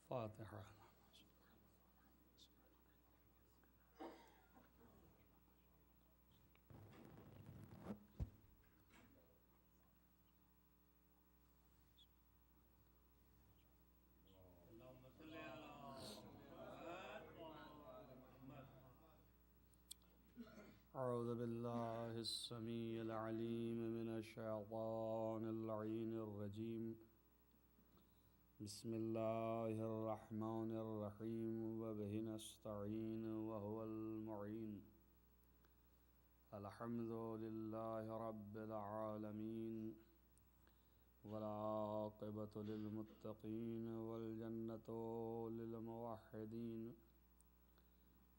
فاتحہ. اعوذ باللہ السمیع العلیم من الشیطان اللعین الرجیم. بسم اللہ الرحمن الرحیم وبہ نستعین وهو المعین. الحمد للہ رب العالمین والعاقبۃ للمتقین والجنۃ للموحدین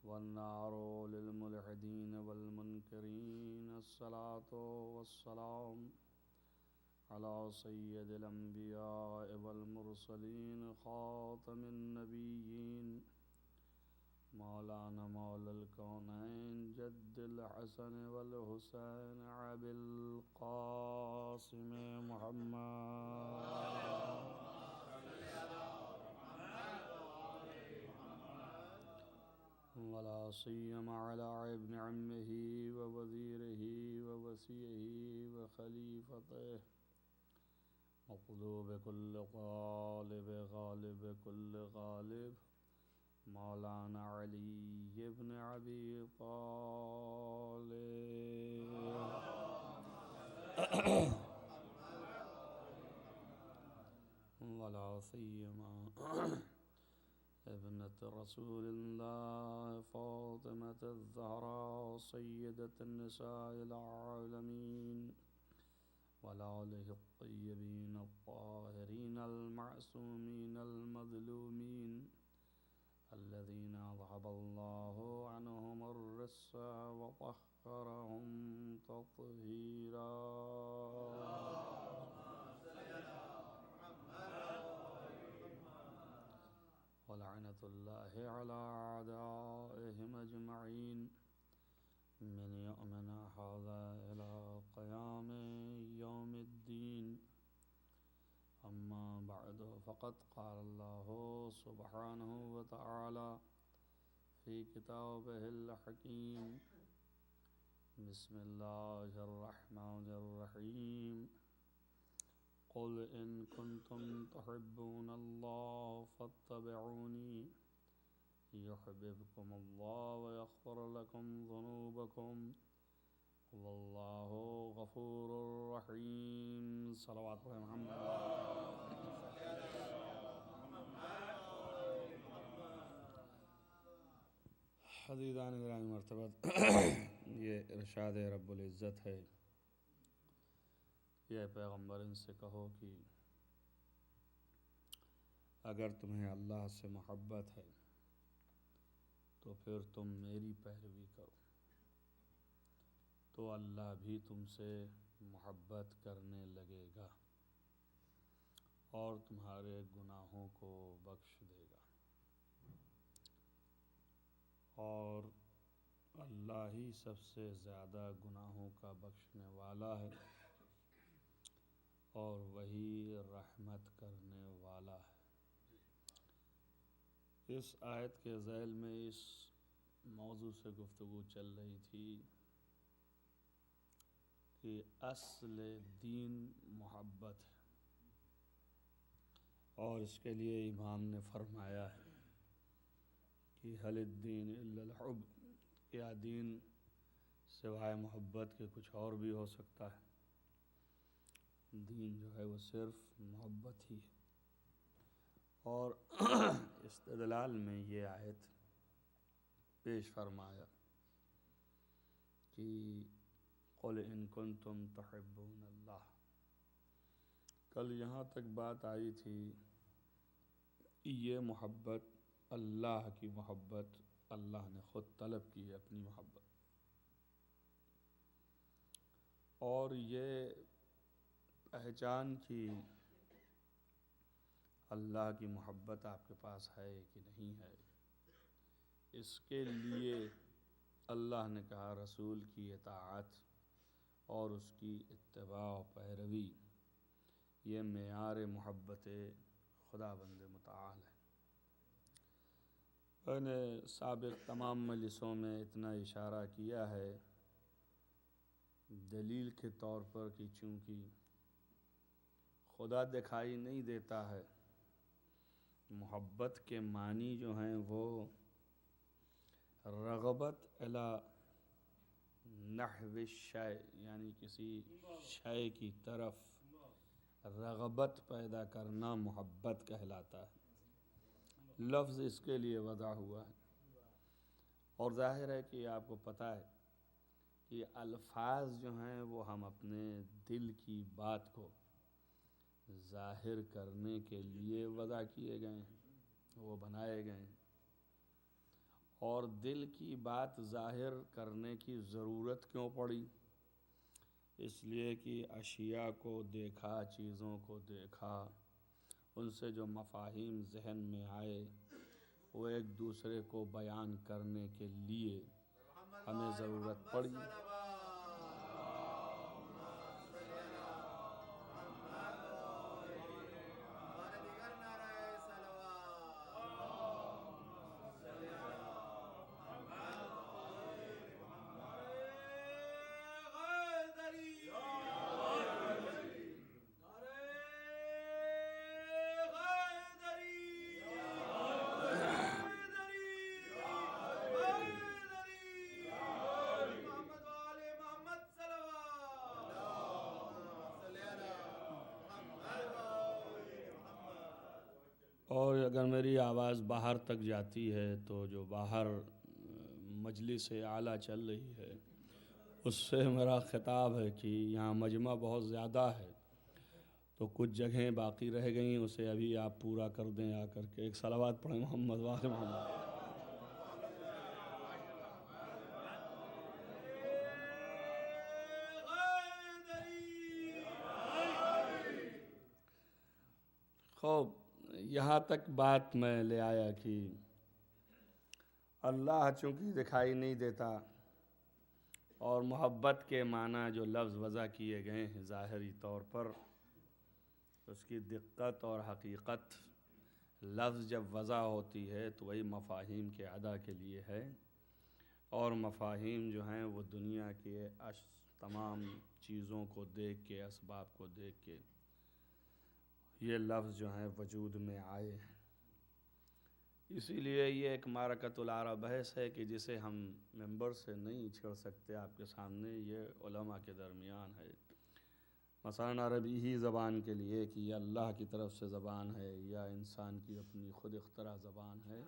والنار للملحدین والمنکرین. الصلاة والسلام علی سید الانبیاء والمرسلین خاتم النبیین مولانا مولا الکونین جد الحسن والحسین ابی القاسم محمد ولا سیما علی ابن عمہ ووزیرہ ووصیہ وخلیفتہ مطلوب کل غالب غالب کل غالب مولانا علی ابن ابی طالب ولا سیما ابنة رسول اللہ فاطمة الزہراء سیدة النساء العالمین وآلہ الطیبین الطاہرین المعصومین المظلومین الذین اذهب اللہ عنہم الرجس وطہرہم تطہیرا. ولعنة اللہ علی اعدائهم اجمعین من یومنا ھذا الی قیام یوم الدین. اما بعد فقد قال اللہ سبحانہ وتعالی فی کتابہ الحکیم. بسم اللہ الرحمن الرحیم. قل ان کنتم تحبون اللہ فاتبعونی یحببکم اللہ ویغفر لکم ذنوبکم واللہ غفور رحیم. صلوات پڑھیں محمد. عزیزان گرامی مرتبت، یہ ارشاد رب العزت ہے، یہ پیغمبر ان سے کہو کہ اگر تمہیں اللہ سے محبت ہے تو پھر تم میری پیروی کرو تو اللہ بھی تم سے محبت کرنے لگے گا اور تمہارے گناہوں کو بخش دے گا، اور اللہ ہی سب سے زیادہ گناہوں کا بخشنے والا ہے اور وہی رحمت کرنے والا ہے. اس آیت کے ذیل میں اس موضوع سے گفتگو چل رہی تھی کہ اصل دین محبت ہے، اور اس کے لیے امام نے فرمایا ہے کہ حل الدین الا الحب، کیا دین سوائے محبت کے کچھ اور بھی ہو سکتا ہے؟ دین جو ہے وہ صرف محبت ہی ہے. اور استدلال میں یہ آیت پیش فرمایا کہ قل ان کنتم تحبون اللہ. کل یہاں تک بات آئی تھی یہ محبت اللہ کی محبت اللہ نے خود طلب کی ہے، اپنی محبت، اور یہ پہچان کی اللہ کی محبت آپ کے پاس ہے کہ نہیں ہے، اس کے لیے اللہ نے کہا رسول کی اطاعت اور اس کی اتباع و پیروی یہ معیار محبت خدا بند متعال ہے. میں نے سابق تمام مجلسوں میں اتنا اشارہ کیا ہے دلیل کے طور پر کہ چونکہ خدا دکھائی نہیں دیتا ہے، محبت کے معنی جو ہیں وہ رغبت الی نحو الشیء، یعنی کسی شے کی طرف رغبت پیدا کرنا محبت کہلاتا ہے۔ لفظ اس کے لیے وضع ہوا ہے، اور ظاہر ہے کہ آپ کو پتہ ہے کہ الفاظ جو ہیں وہ ہم اپنے دل کی بات کو ظاہر کرنے کے لیے وضع کیے گئے ہیں، وہ بنائے گئے ہیں، اور دل کی بات ظاہر کرنے کی ضرورت کیوں پڑی؟ اس لیے کہ اشیاء کو دیکھا، چیزوں کو دیکھا، ان سے جو مفاہیم ذہن میں آئے وہ ایک دوسرے کو بیان کرنے کے لیے ہمیں ضرورت پڑی۔ اور اگر میری آواز باہر تک جاتی ہے تو جو باہر مجلس اعلیٰ چل رہی ہے اس سے میرا خطاب ہے کہ یہاں مجمع بہت زیادہ ہے، تو کچھ جگہیں باقی رہ گئیں، اسے ابھی آپ پورا کر دیں آ کر کے۔ ایک صلوات پڑھیں محمد وآل محمد۔ خوب یہاں تک بات میں لے آیا کہ اللہ چونکہ دکھائی نہیں دیتا، اور محبت کے معنی جو لفظ وضع کیے گئے ہیں ظاہری طور پر، اس کی دقت اور حقیقت لفظ جب وضع ہوتی ہے تو وہی مفاہیم کے ادا کے لیے ہے، اور مفاہیم جو ہیں وہ دنیا کے تمام چیزوں کو دیکھ کے، اسباب کو دیکھ کے یہ لفظ جو ہیں وجود میں آئے ہیں۔ اسی لیے یہ ایک معرکۃ العرب بحث ہے کہ جسے ہم ممبر سے نہیں چھڑ سکتے آپ کے سامنے، یہ علماء کے درمیان ہے۔ مثلا عربی ہی زبان کے لیے کہ یہ اللہ کی طرف سے زبان ہے یا انسان کی اپنی خود اختراع زبان ہے،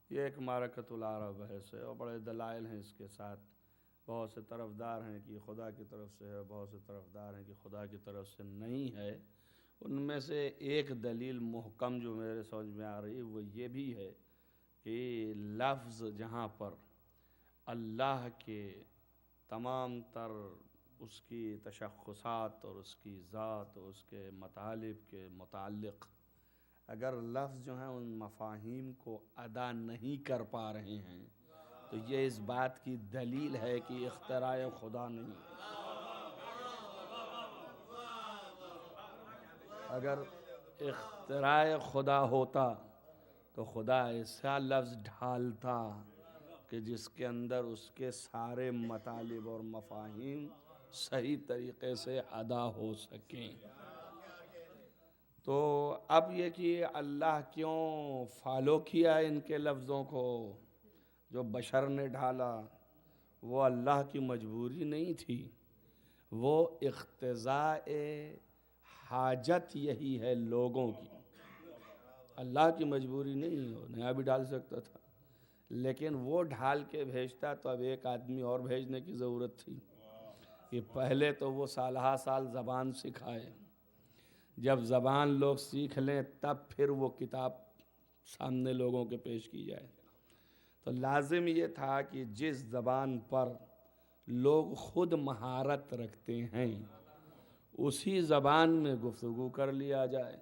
یہ ایک معرکۃ العرب بحث ہے، اور بڑے دلائل ہیں اس کے ساتھ۔ بہت سے طرفدار ہیں کہ خدا کی طرف سے ہے، بہت سے طرفدار ہیں کہ خدا کی طرف سے نہیں ہے۔ ان میں سے ایک دلیل محکم جو میرے سمجھ میں آ رہی وہ یہ بھی ہے کہ لفظ جہاں پر اللہ کے تمام تر اس کی تشخصات اور اس کی ذات اور اس کے مطالب کے متعلق اگر لفظ جو ہیں ان مفاہیم کو ادا نہیں کر پا رہے ہیں تو یہ اس بات کی دلیل ہے کہ اختراع خدا نہیں۔ اگر اختراع خدا ہوتا تو خدا ایسا لفظ ڈھالتا کہ جس کے اندر اس کے سارے مطالب اور مفاہیم صحیح طریقے سے ادا ہو سکیں۔ تو اب یہ کہ اللہ کیوں فالو کیا ان کے لفظوں کو جو بشر نے ڈھالا، وہ اللہ کی مجبوری نہیں تھی، وہ اقتضاء حاجت یہی ہے لوگوں کی، اللہ کی مجبوری نہیں، وہ نیا بھی ڈال سکتا تھا، لیکن وہ ڈھال کے بھیجتا تو اب ایک آدمی اور بھیجنے کی ضرورت تھی کہ پہلے تو وہ سالہ سال زبان سکھائے، جب زبان لوگ سیکھ لیں تب پھر وہ کتاب سامنے لوگوں کے پیش کی جائے۔ تو لازم یہ تھا کہ جس زبان پر لوگ خود مہارت رکھتے ہیں اسی زبان میں گفتگو کر لیا جائے۔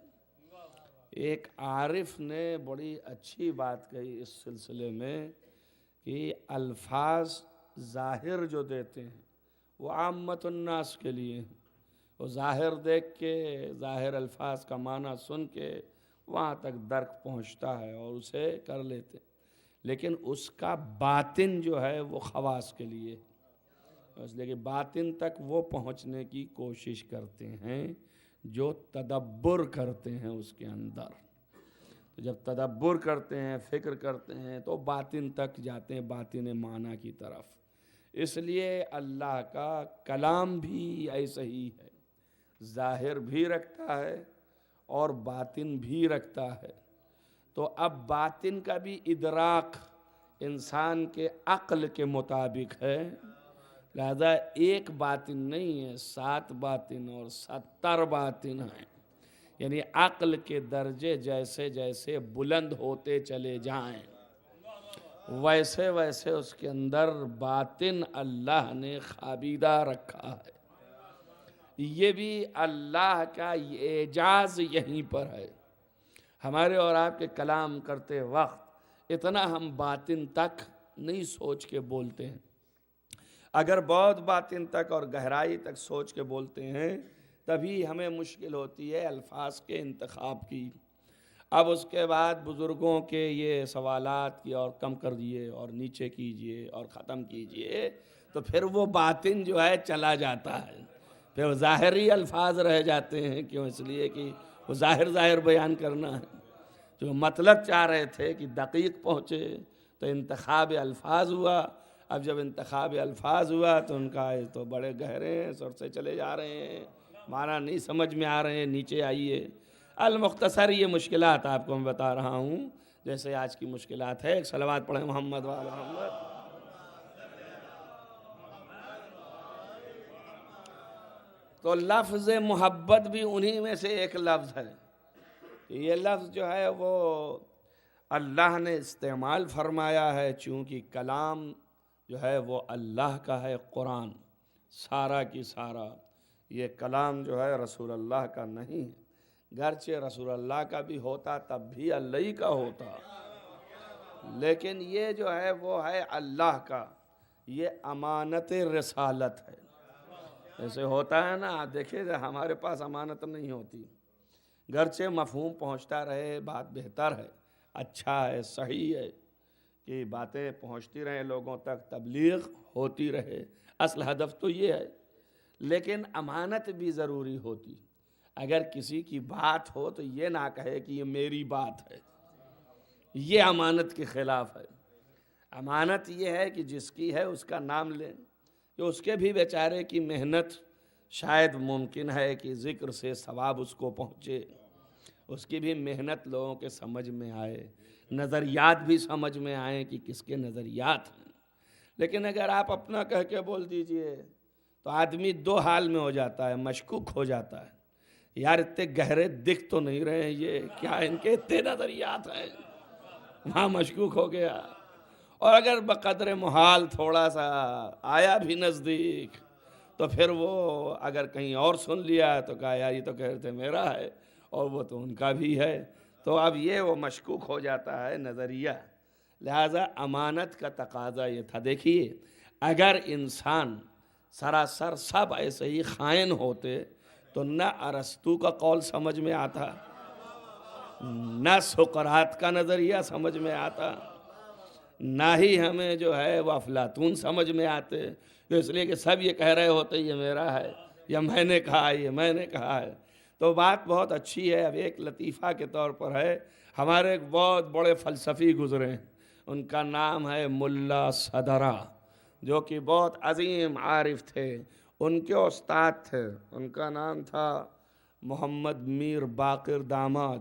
ایک عارف نے بڑی اچھی بات کہی اس سلسلے میں کہ الفاظ ظاہر جو دیتے ہیں وہ عامت الناس کے لیے ہیں، وہ ظاہر دیکھ کے، ظاہر الفاظ کا معنی سن کے وہاں تک درک پہنچتا ہے اور اسے کر لیتے ہیں، لیکن اس کا باطن جو ہے وہ خواص کے لیے، اس لیے کہ باطن تک وہ پہنچنے کی کوشش کرتے ہیں جو تدبر کرتے ہیں اس کے اندر. تو جب تدبر کرتے ہیں، فکر کرتے ہیں، تو باطن تک جاتے ہیں، باطن معنی کی طرف. اس لیے اللہ کا کلام بھی ایسا ہی ہے، ظاہر بھی رکھتا ہے اور باطن بھی رکھتا ہے. تو اب باطن کا بھی ادراک انسان کے عقل کے مطابق ہے، لہذا ایک باطن نہیں ہے، 7 باطن اور 70 باطن ہیں. یعنی عقل کے درجے جیسے جیسے بلند ہوتے چلے جائیں ویسے ویسے اس کے اندر باطن اللہ نے خوابیدہ رکھا ہے. یہ بھی اللہ کا اعجاز یہیں پر ہے. ہمارے اور آپ کے کلام کرتے وقت اتنا ہم باطن تک نہیں سوچ کے بولتے ہیں. اگر بہت باطن تک اور گہرائی تک سوچ کے بولتے ہیں تبھی ہمیں مشکل ہوتی ہے الفاظ کے انتخاب کی. اب اس کے بعد بزرگوں کے یہ سوالات کی اور کم کر دیے اور نیچے کیجئے اور ختم کیجئے، تو پھر وہ باطن جو ہے چلا جاتا ہے، پھر ظاہری الفاظ رہ جاتے ہیں. کیوں؟ اس لیے کہ وہ ظاہر بیان کرنا ہے. جو مطلب چاہ رہے تھے کہ دقیق پہنچے تو انتخاب الفاظ ہوا. اب جب انتخاب الفاظ ہوا تو ان کا تو بڑے گہرے ہیں، سر سے چلے جا رہے ہیں، معنی نہیں سمجھ میں آ رہے ہیں، نیچے آئیے. المختصر یہ مشکلات آپ کو میں بتا رہا ہوں، جیسے آج کی مشکلات ہے. ایک صلوات پڑھیں محمد وعلی محمد. تو لفظ محبت بھی انہی میں سے ایک لفظ ہے. یہ لفظ جو ہے وہ اللہ نے استعمال فرمایا ہے، چونکہ کلام جو ہے وہ اللہ کا ہے. قرآن سارا کی سارا یہ کلام جو ہے رسول اللہ کا نہیں ہے. گرچہ رسول اللہ کا بھی ہوتا تب بھی اللہ ہی کا ہوتا، لیکن یہ جو ہے وہ ہے اللہ کا. یہ امانت رسالت ہے. ایسے ہوتا ہے نا، آپ دیکھیں ہمارے پاس امانت نہیں ہوتی، گرچہ مفہوم پہنچتا رہے بات بہتر ہے، اچھا ہے، صحیح ہے کہ باتیں پہنچتی رہیں لوگوں تک، تبلیغ ہوتی رہے، اصل ہدف تو یہ ہے. لیکن امانت بھی ضروری ہوتی. اگر کسی کی بات ہو تو یہ نہ کہے کہ یہ میری بات ہے، یہ امانت کے خلاف ہے. امانت یہ ہے کہ جس کی ہے اس کا نام لیں، کہ اس کے بھی بیچارے کی محنت شاید ممکن ہے کہ ذکر سے ثواب اس کو پہنچے، اس کی بھی محنت لوگوں کے سمجھ میں آئے، نظریات بھی سمجھ میں آئیں کہ کس کے نظریات ہیں. لیکن اگر آپ اپنا کہہ کے بول دیجئے تو آدمی دو حال میں ہو جاتا ہے، مشکوک ہو جاتا ہے. یار اتنے گہرے دکھ تو نہیں رہے ہیں، یہ کیا ان کے اتنے نظریات ہیں، وہاں مشکوک ہو گیا. اور اگر بقدر محال تھوڑا سا آیا بھی نزدیک تو پھر وہ اگر کہیں اور سن لیا تو کہا یار یہ تو کہہ رہے تھے میرا ہے اور وہ تو ان کا بھی ہے. تو اب یہ وہ مشکوک ہو جاتا ہے نظریہ. لہذا امانت کا تقاضا یہ تھا. دیکھیے اگر انسان سراسر سب ایسے ہی خائن ہوتے تو نہ ارسطو کا قول سمجھ میں آتا، نہ سقراط کا نظریہ سمجھ میں آتا، نہ ہی ہمیں جو ہے وہ افلاطون سمجھ میں آتے. اس لیے کہ سب یہ کہہ رہے ہوتے یہ میرا ہے، یا میں نے کہا ہے، یہ میں نے کہا ہے. تو بات بہت اچھی ہے. اب ایک لطیفہ کے طور پر ہے، ہمارے ایک بہت بڑے فلسفی گزرے ہیں، ان کا نام ہے ملا صدرہ، جو کہ بہت عظیم عارف تھے. ان کے استاد تھے، ان کا نام تھا محمد میر باقر داماد.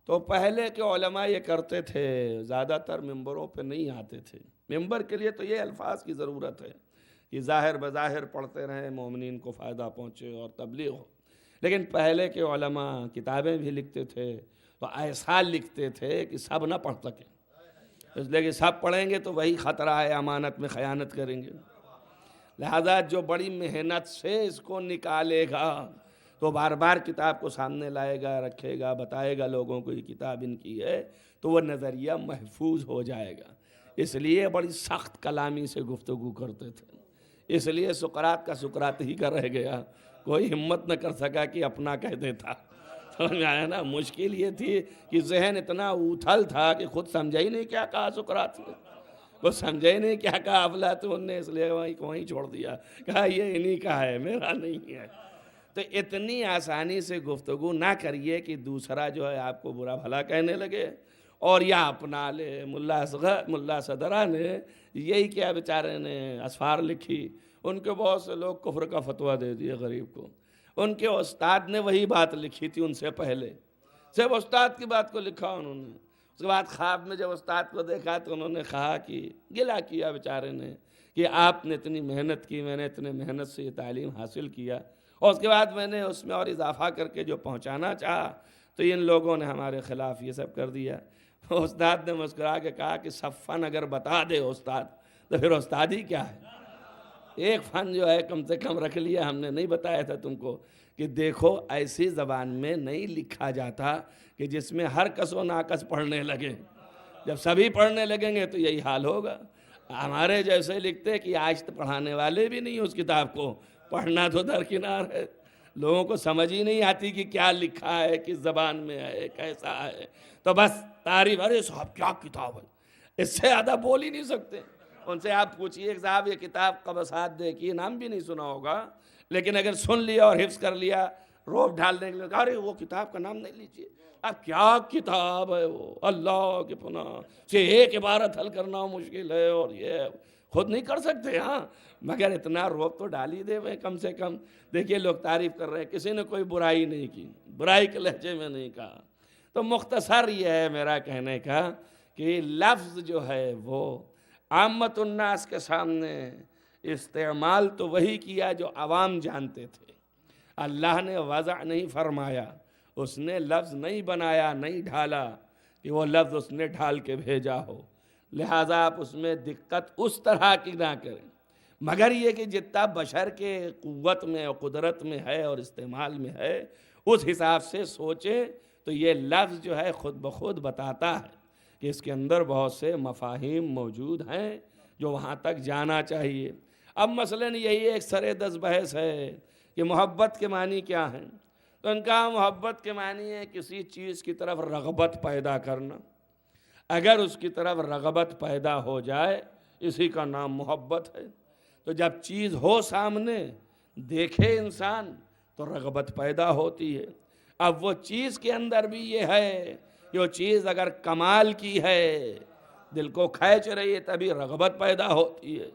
تو پہلے کے علماء یہ کرتے تھے، زیادہ تر ممبروں پہ نہیں آتے تھے. ممبر کے لیے تو یہ الفاظ کی ضرورت ہے کہ ظاہر بظاہر پڑھتے رہیں، مومنین کو فائدہ پہنچے اور تبلیغ ہو. لیکن پہلے کے علماء کتابیں بھی لکھتے تھے تو ایسا لکھتے تھے کہ سب نہ پڑھ سکیں، اس لیے کہ سب پڑھیں گے تو وہی خطرہ ہے امانت میں خیانت کریں گے. لہذا جو بڑی محنت سے اس کو نکالے گا تو بار بار کتاب کو سامنے لائے گا، رکھے گا، بتائے گا لوگوں کو یہ کتاب ان کی ہے، تو وہ نظریہ محفوظ ہو جائے گا. اس لیے بڑی سخت کلامی سے گفتگو کرتے تھے. اس لیے سقراط کا سقراط ہی کا رہ گیا، کوئی ہمت نہ کر سکا کہ اپنا کہہ دیتا. سمجھ میں آیا نا؟ مشکل یہ تھی کہ ذہن اتنا اوتھل تھا کہ خود سمجھا ہی نہیں کیا کہا سقراط نے، وہ سمجھا ہی نہیں کیا کہا افلاطون نے، اس لیے وہیں چھوڑ دیا، کہا یہ انہی کا ہے، میرا نہیں ہے۔ تو اتنی آسانی سے گفتگو نہ کریے کہ دوسرا جو ہے آپ کو برا بھلا کہنے لگے اور یا اپنا لے۔ ملا صدرہ نے یہی کیا بیچارے نے اسفار لکھی، ان کے بہت سے لوگ کفر کا فتویٰ دے دیے غریب کو، ان کے استاد نے وہی بات لکھی تھی ان سے پہلے، صرف استاد کی بات کو لکھا انہوں نے۔ اس کے بعد خواب میں جب استاد کو دیکھا تو انہوں نے کہا کہ گلہ کیا بیچارے نے کہ آپ نے اتنی محنت کی، میں نے اتنے محنت سے یہ تعلیم حاصل کیا، اور اس کے بعد میں نے اس میں اور اضافہ کر کے جو پہنچانا چاہا تو ان لوگوں نے ہمارے خلاف یہ سب کر دیا۔ استاد نے مسکرا کے کہا کہ سب فن اگر بتا دے استاد تو پھر استاد ہی کیا ہے؟ ایک فن جو ہے کم سے کم رکھ لیا، ہم نے نہیں بتایا تھا تم کو کہ دیکھو ایسی زبان میں نہیں لکھا جاتا کہ جس میں ہر کس و ناکس پڑھنے لگے، جب سبھی پڑھنے لگیں گے تو یہی حال ہوگا۔ ہمارے جیسے لکھتے کہ آج تو پڑھانے والے بھی نہیں اس کتاب کو، پڑھنا تو درکنار ہے، لوگوں کو سمجھ ہی نہیں آتی کہ کیا لکھا ہے، کس زبان میں ہے، کیسا ہے، تو بس تعریف، ارے صاحب کیا کتاب ہے، اس سے زیادہ بول ہی نہیں سکتے۔ ان سے آپ پوچھئے کہ صاحب یہ کتاب قبسات دیکھیے، نام بھی نہیں سنا ہوگا، لیکن اگر سن لیا اور حفظ کر لیا، روب ڈالنے کے لیے کہا ارے وہ کتاب کا نام نہیں لیجیے، اب کیا کتاب ہے وہ، اللہ کے پناہ سے ایک عبارت حل کرنا مشکل ہے، اور یہ خود نہیں کر سکتے، ہاں مگر اتنا روب تو ڈال ہی دے میں کم سے کم۔ دیکھیے لوگ تعریف کر رہے ہیں، کسی نے کوئی برائی نہیں کی، برائی کے لہجے میں نہیں کہا۔ تو مختصر یہ ہے میرا کہنے کا کہ لفظ جو ہے وہ عامت الناس کے سامنے استعمال تو وہی کیا جو عوام جانتے تھے، اللہ نے وضع نہیں فرمایا، اس نے لفظ نہیں بنایا، نہیں ڈھالا کہ وہ لفظ اس نے ڈھال کے بھیجا ہو، لہٰذا آپ اس میں دقت اس طرح کی نہ کریں، مگر یہ کہ جتنا بشر کے قوت میں اور قدرت میں ہے اور استعمال میں ہے اس حساب سے سوچیں تو یہ لفظ جو ہے خود بخود بتاتا ہے کہ اس کے اندر بہت سے مفاہیم موجود ہیں جو وہاں تک جانا چاہیے۔ اب مثلاً یہی ایک سر دست بحث ہے کہ محبت کے معنی کیا ہیں، تو ان کا محبت کے معنی ہے کسی چیز کی طرف رغبت پیدا کرنا، اگر اس کی طرف رغبت پیدا ہو جائے اسی کا نام محبت ہے۔ تو جب چیز ہو سامنے دیکھے انسان تو رغبت پیدا ہوتی ہے۔ اب وہ چیز کے اندر بھی یہ ہے کہ وہ چیز اگر کمال کی ہے، دل کو کھینچ رہی ہے، تبھی رغبت پیدا ہوتی ہے،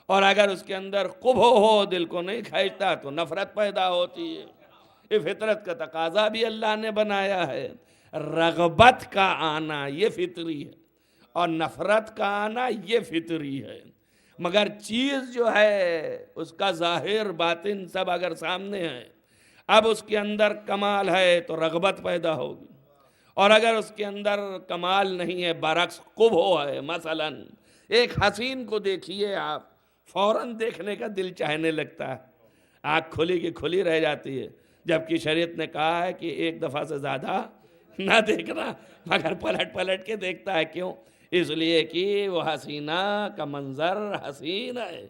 اور اگر اس کے اندر قبح ہو، دل کو نہیں کھینچتا تو نفرت پیدا ہوتی ہے۔ یہ فطرت کا تقاضا بھی اللہ نے بنایا ہے، رغبت کا آنا یہ فطری ہے اور نفرت کا آنا یہ فطری ہے، مگر چیز جو ہے اس کا ظاہر باطن سب اگر سامنے ہے، اب اس کے اندر کمال ہے تو رغبت پیدا ہوگی، اور اگر اس کے اندر کمال نہیں ہے، برعکس قبح ہے، مثلا ایک حسین کو دیکھیے آپ، فوراً دیکھنے کا دل چاہنے لگتا ہے، آنکھ کھلی کی کھلی رہ جاتی ہے، جبکہ شریعت نے کہا ہے کہ ایک دفعہ سے زیادہ نہ دیکھنا، مگر پلٹ پلٹ کے دیکھتا ہے، کیوں؟ اس لیے کہ وہ حسینہ کا منظر حسین ہے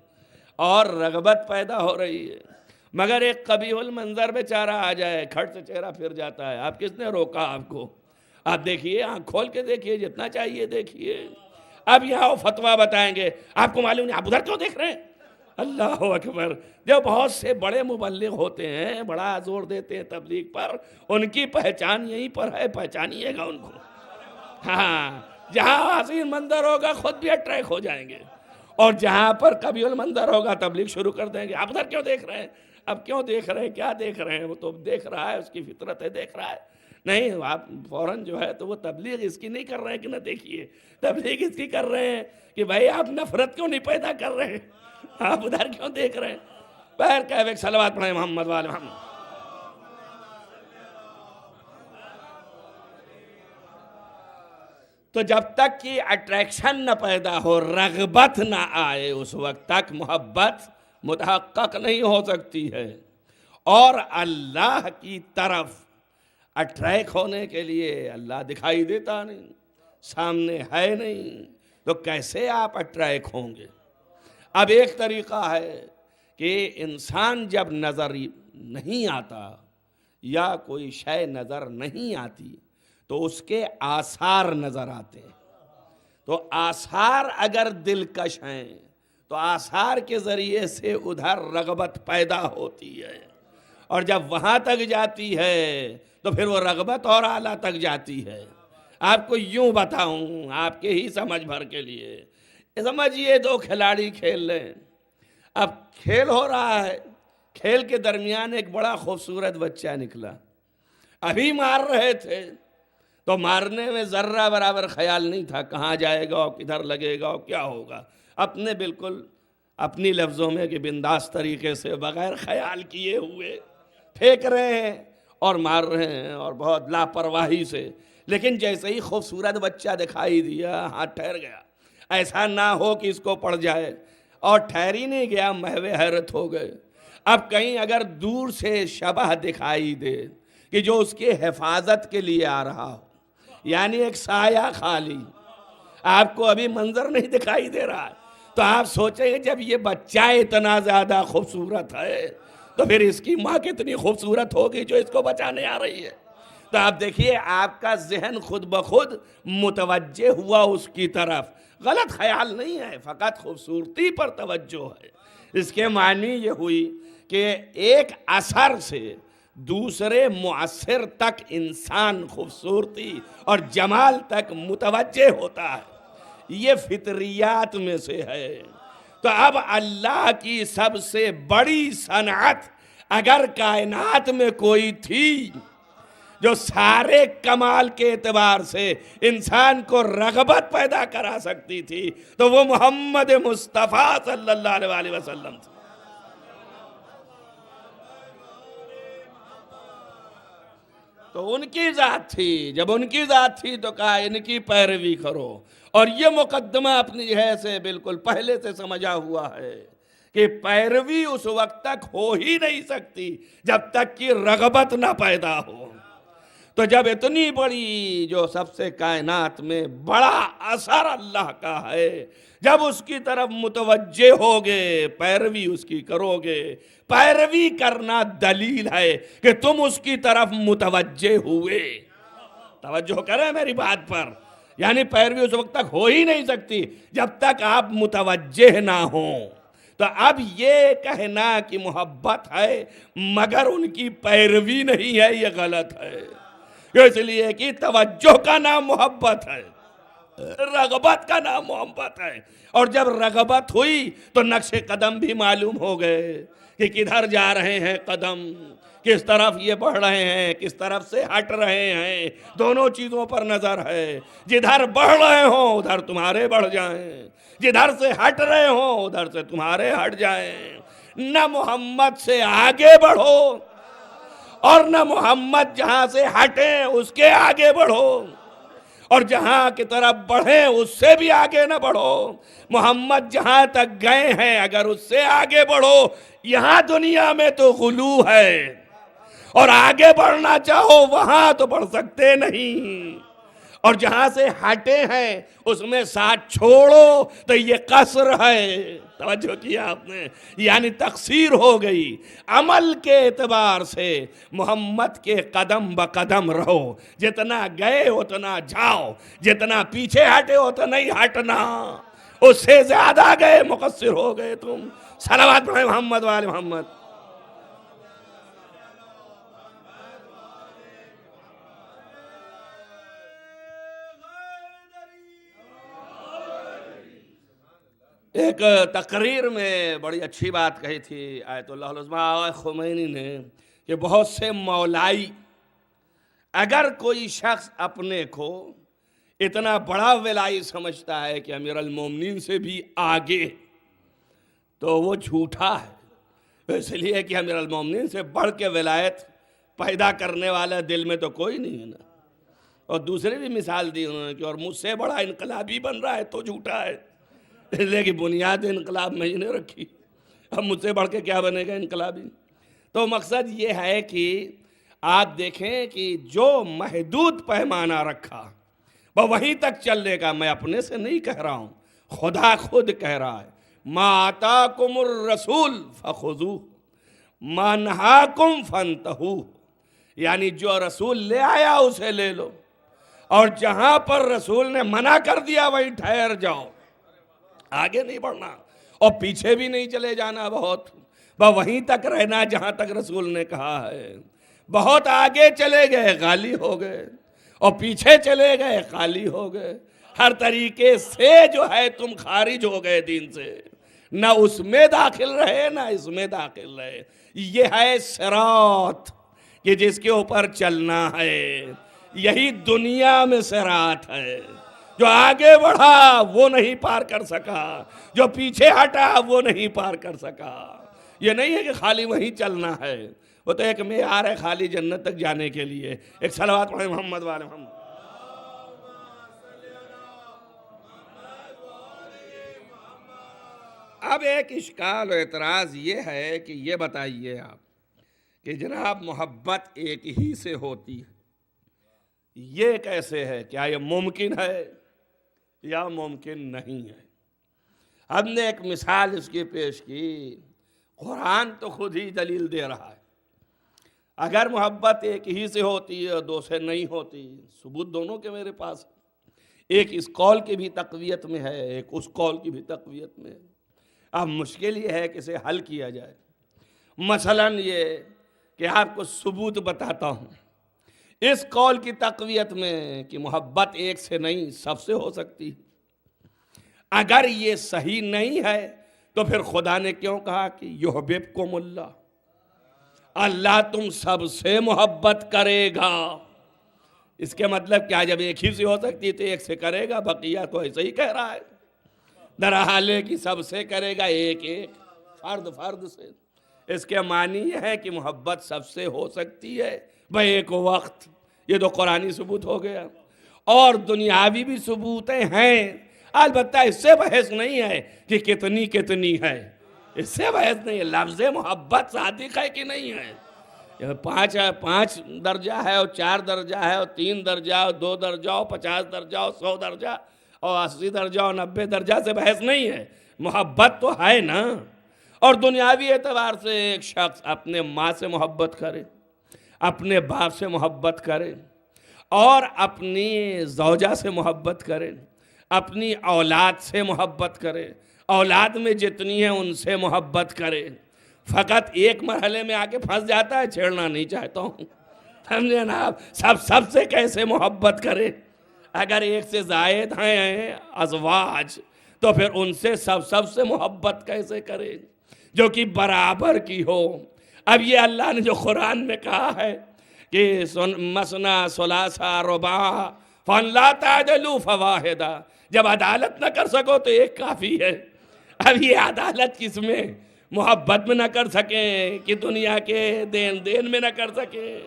اور رغبت پیدا ہو رہی ہے، مگر ایک قبیح المنظر بیچارہ آ جائے، کھٹ سے چہرہ پھر جاتا ہے، آپ کس نے روکا آپ کو؟ آپ دیکھیے، آنکھ کھول کے دیکھیے، جتنا چاہیے دیکھیے۔ اب یہاں وہ فتویٰ بتائیں گے، آپ کو معلوم نہیں آپ ادھر کیوں دیکھ رہے ہیں؟ اللہ اکبر! جو بہت سے بڑے مبلغ ہوتے ہیں، بڑا زور دیتے ہیں تبلیغ پر، ان کی پہچان یہیں پر ہے، پہچانیے گا ان کو۔ ہاں، جہاں حسین منظر ہوگا خود بھی اٹریک ہو جائیں گے، اور جہاں پر قبیح المنظر ہوگا تبلیغ شروع کر دیں گے، آپ ادھر کیوں دیکھ رہے ہیں؟ اب کیوں دیکھ رہے ہیں؟ کیا دیکھ رہے ہیں؟ وہ تو دیکھ رہا ہے، اس کی فطرت ہے، دیکھ رہا ہے۔ نہیں، آپ فوراً جو ہے تو وہ تبلیغ اس کی نہیں کر رہے ہیں کہ نہ دیکھیے، تبلیغ اس کی کر رہے ہیں کہ بھائی آپ نفرت کیوں نہیں پیدا کر رہے ہیں، آپ ادھر کیوں دیکھ رہے ہیں؟ بہر کہہ ایک صلوات پڑھیں محمد والے محمد۔ تو جب تک کہ اٹریکشن نہ پیدا ہو، رغبت نہ آئے، اس وقت تک محبت متحقق نہیں ہو سکتی ہے، اور اللہ کی طرف اٹریک ہونے کے لیے اللہ دکھائی دیتا نہیں، سامنے ہے نہیں، تو کیسے آپ اٹریک ہوں گے؟ اب ایک طریقہ ہے کہ انسان جب نظر نہیں آتا یا کوئی شے نظر نہیں آتی تو اس کے آثار نظر آتے ہیں. تو آثار اگر دلکش ہیں تو آثار کے ذریعے سے ادھر رغبت پیدا ہوتی ہے، اور جب وہاں تک جاتی ہے تو پھر وہ رغبت اور اعلیٰ تک جاتی ہے. آپ کو یوں بتاؤں آپ کے ہی سمجھ بھر کے لیے، سمجھیے دو کھلاڑی کھیل لیں. اب کھیل ہو رہا ہے، کھیل کے درمیان ایک بڑا خوبصورت بچہ نکلا. ابھی مار رہے تھے تو مارنے میں ذرہ برابر خیال نہیں تھا کہاں جائے گا، کدھر لگے گا، کیا ہوگا. اپنے بالکل اپنی لفظوں میں کہ بنداس طریقے سے بغیر خیال کیے ہوئے پھینک رہے ہیں اور مار رہے ہیں، اور بہت لاپرواہی سے. لیکن جیسے ہی خوبصورت بچہ دکھائی دیا ہاتھ ٹھہر گیا. ایسا نہ ہو کہ اس کو پڑ جائے، اور ٹھہر ہی نہیں گیا، محو حیرت ہو گئے. اب کہیں اگر دور سے شبح دکھائی دے کہ جو اس کی حفاظت کے لیے آ رہا ہو، یعنی ایک سایہ خالی، آپ کو ابھی منظر نہیں دکھائی دے رہا ہے، تو آپ سوچیں گے جب یہ بچہ اتنا زیادہ خوبصورت ہے تو پھر اس کی ماں کتنی خوبصورت ہوگی جو اس کو بچانے آ رہی ہے. تو آپ دیکھیے آپ کا ذہن خود بخود متوجہ ہوا اس کی طرف. غلط خیال نہیں ہے، فقط خوبصورتی پر توجہ ہے. اس کے معنی یہ ہوئی کہ ایک اثر سے دوسرے مؤثر تک انسان خوبصورتی اور جمال تک متوجہ ہوتا ہے. یہ فطریات میں سے ہے. تو اب اللہ کی سب سے بڑی صنعت اگر کائنات میں کوئی تھی جو سارے کمال کے اعتبار سے انسان کو رغبت پیدا کرا سکتی تھی تو وہ محمد مصطفیٰ صلی اللہ علیہ وسلم تھی. تو ان کی ذات تھی. جب ان کی ذات تھی تو کہا ان کی پیروی کرو. اور یہ مقدمہ اپنی ہے سے بالکل پہلے سے سمجھا ہوا ہے کہ پیروی اس وقت تک ہو ہی نہیں سکتی جب تک کہ رغبت نہ پیدا ہو. تو جب اتنی بڑی جو سب سے کائنات میں بڑا اثر اللہ کا ہے، جب اس کی طرف متوجہ ہوگے پیروی اس کی کرو گے. پیروی کرنا دلیل ہے کہ تم اس کی طرف متوجہ ہوئے. توجہ کریں میری بات پر. یعنی پیروی اس وقت تک ہو ہی نہیں سکتی جب تک آپ متوجہ نہ ہوں. تو اب یہ کہنا کہ محبت ہے مگر ان کی پیروی نہیں ہے، یہ غلط ہے. اس لیے کہ توجہ کا نام محبت ہے، رغبت کا نام محبت ہے. اور جب رغبت ہوئی تو نقش قدم بھی معلوم ہو گئے کہ کدھر جا رہے ہیں قدم، کس طرف یہ بڑھ رہے ہیں، کس طرف سے ہٹ رہے ہیں. دونوں چیزوں پر نظر ہے. جدھر بڑھ رہے ہوں ادھر تمہارے بڑھ جائیں، جدھر سے ہٹ رہے ہوں ادھر سے تمہارے ہٹ جائیں. نہ محمد سے آگے بڑھو اور نہ محمد جہاں سے ہٹیں اس کے آگے بڑھو، اور جہاں کی طرف بڑھیں اس سے بھی آگے نہ بڑھو. محمد جہاں تک گئے ہیں اگر اس سے آگے بڑھو. یہاں دنیا میں تو غلو ہے، اور آگے بڑھنا چاہو وہاں تو بڑھ سکتے نہیں. اور جہاں سے ہٹے ہیں اس میں ساتھ چھوڑو تو یہ قصر ہے. توجہ کیا آپ نے؟ یعنی تقصیر ہو گئی. عمل کے اعتبار سے محمد کے قدم بقدم رہو. جتنا گئے اتنا جاؤ، جتنا پیچھے ہٹے اتنا ہی ہٹنا. اس سے زیادہ گئے مقصر ہو گئے تم. صلوات پڑھیں محمد وآل محمد. ایک تقریر میں بڑی اچھی بات کہی تھی آیت اللہ العظمیٰ خمینی نے کہ بہت سے مولائی، اگر کوئی شخص اپنے کو اتنا بڑا ولائی سمجھتا ہے کہ امیر المومنین سے بھی آگے، تو وہ جھوٹا ہے. اس لیے کہ امیر المومنین سے بڑھ کے ولایت پیدا کرنے والا دل میں تو کوئی نہیں ہے نا. اور دوسری بھی مثال دی انہوں نے کہ اور مجھ سے بڑا انقلابی بن رہا ہے تو جھوٹا ہے. لیکن بنیاد انقلاب میں ہی نہیں رکھی. اب مجھ سے بڑھ کے کیا بنے گا انقلابی. تو مقصد یہ ہے کہ آپ دیکھیں کہ جو محدود پیمانہ رکھا وہ وہیں تک چلنے کا. میں اپنے سے نہیں کہہ رہا ہوں، خدا خود کہہ رہا ہے ما آتاکم الرسول فخذوہ ما نہاکم فانتہوہ. یعنی جو رسول لے آیا اسے لے لو، اور جہاں پر رسول نے منع کر دیا وہیں ٹھہر جاؤ، آگے نہیں بڑھنا اور پیچھے بھی نہیں چلے جانا، بہت وہیں تک رہنا جہاں تک رسول نے کہا ہے۔ بہت آگے چلے گئے غالی ہو گئے، اور پیچھے چلے گئے خالی ہو گئے، ہر طریقے سے جو ہے تم خارج ہو گئے دین سے، نہ اس میں داخل رہے نہ اس میں داخل رہے۔ یہ ہے صراط کہ جس کے اوپر چلنا ہے، یہی دنیا میں صراط ہے۔ جو آگے بڑھا وہ نہیں پار کر سکا، جو پیچھے ہٹا وہ نہیں پار کر سکا۔ یہ نہیں ہے کہ خالی وہیں چلنا ہے، وہ تو ایک معیار ہے خالی جنت تک جانے کے لیے۔ ایک صلوات پڑھیں محمد والے محمد۔ اب ایک اشکال و اعتراض یہ ہے کہ یہ بتائیے آپ کہ جناب محبت ایک ہی سے ہوتی ہے، یہ کیسے ہے؟ کیا یہ ممکن ہے یا ممکن نہیں ہے؟ ہم نے ایک مثال اس کی پیش کی، قرآن تو خود ہی دلیل دے رہا ہے۔ اگر محبت ایک ہی سے ہوتی ہے اور دو سے نہیں ہوتی، ثبوت دونوں کے میرے پاس ہے، ایک اس قول کی بھی تقویت میں ہے، ایک اس قول کی بھی تقویت میں ہے۔ اب مشکل یہ ہے کہ اسے حل کیا جائے۔ مثلاً یہ کہ آپ کو ثبوت بتاتا ہوں اس قول کی تقویت میں کہ محبت ایک سے نہیں سب سے ہو سکتی ہے۔ اگر یہ صحیح نہیں ہے تو پھر خدا نے کیوں کہا کہ یحببکم اللہ، اللہ تم سب سے محبت کرے گا؟ اس کے مطلب کیا؟ جب ایک ہی سے ہو سکتی تو ایک سے کرے گا، بقیہ تو ایسے ہی کہہ رہا ہے درحالے کی سب سے کرے گا، ایک ایک فرد فرد سے۔ اس کے معنی یہ ہے کہ محبت سب سے ہو سکتی ہے ایک وقت۔ یہ تو قرآنی ثبوت ہو گیا، اور دنیاوی بھی ثبوتیں ہیں، البتہ اس سے بحث نہیں ہے کہ کتنی کتنی ہے، اس سے بحث نہیں ہے لفظ محبت صادق ہے کہ نہیں ہے۔ پانچ درجہ ہے اور 4 درجہ ہے اور 3 درجہ اور 2 درجہ اور 50 درجہ اور 100 درجہ اور 80 درجہ اور 90 درجہ سے بحث نہیں ہے، محبت تو ہے نا۔ اور دنیاوی اعتبار سے ایک شخص اپنے ماں سے محبت کرے، اپنے باپ سے محبت کرے، اور اپنی زوجہ سے محبت کرے، اپنی اولاد سے محبت کرے، اولاد میں جتنی ہیں ان سے محبت کرے، فقط ایک مرحلے میں آ کے پھنس جاتا ہے، چھیڑنا نہیں چاہتا ہوں، سمجھے نا آپ؟ سب سے کیسے محبت کرے؟ اگر ایک سے زائد ہیں ازواج تو پھر ان سے سب سے محبت کیسے کرے جو کہ برابر کی ہو؟ اب یہ اللہ نے جو قرآن میں کہا ہے کہ مثنی ثلاثہ رباع فَإِن لَا تَعْدِلُوا فَوَاحِدًا، جب عدالت نہ کر سکو تو ایک کافی ہے۔ اب یہ عدالت کس میں؟ محبت میں نہ کر سکیں کہ دنیا کے دین میں نہ کر سکیں،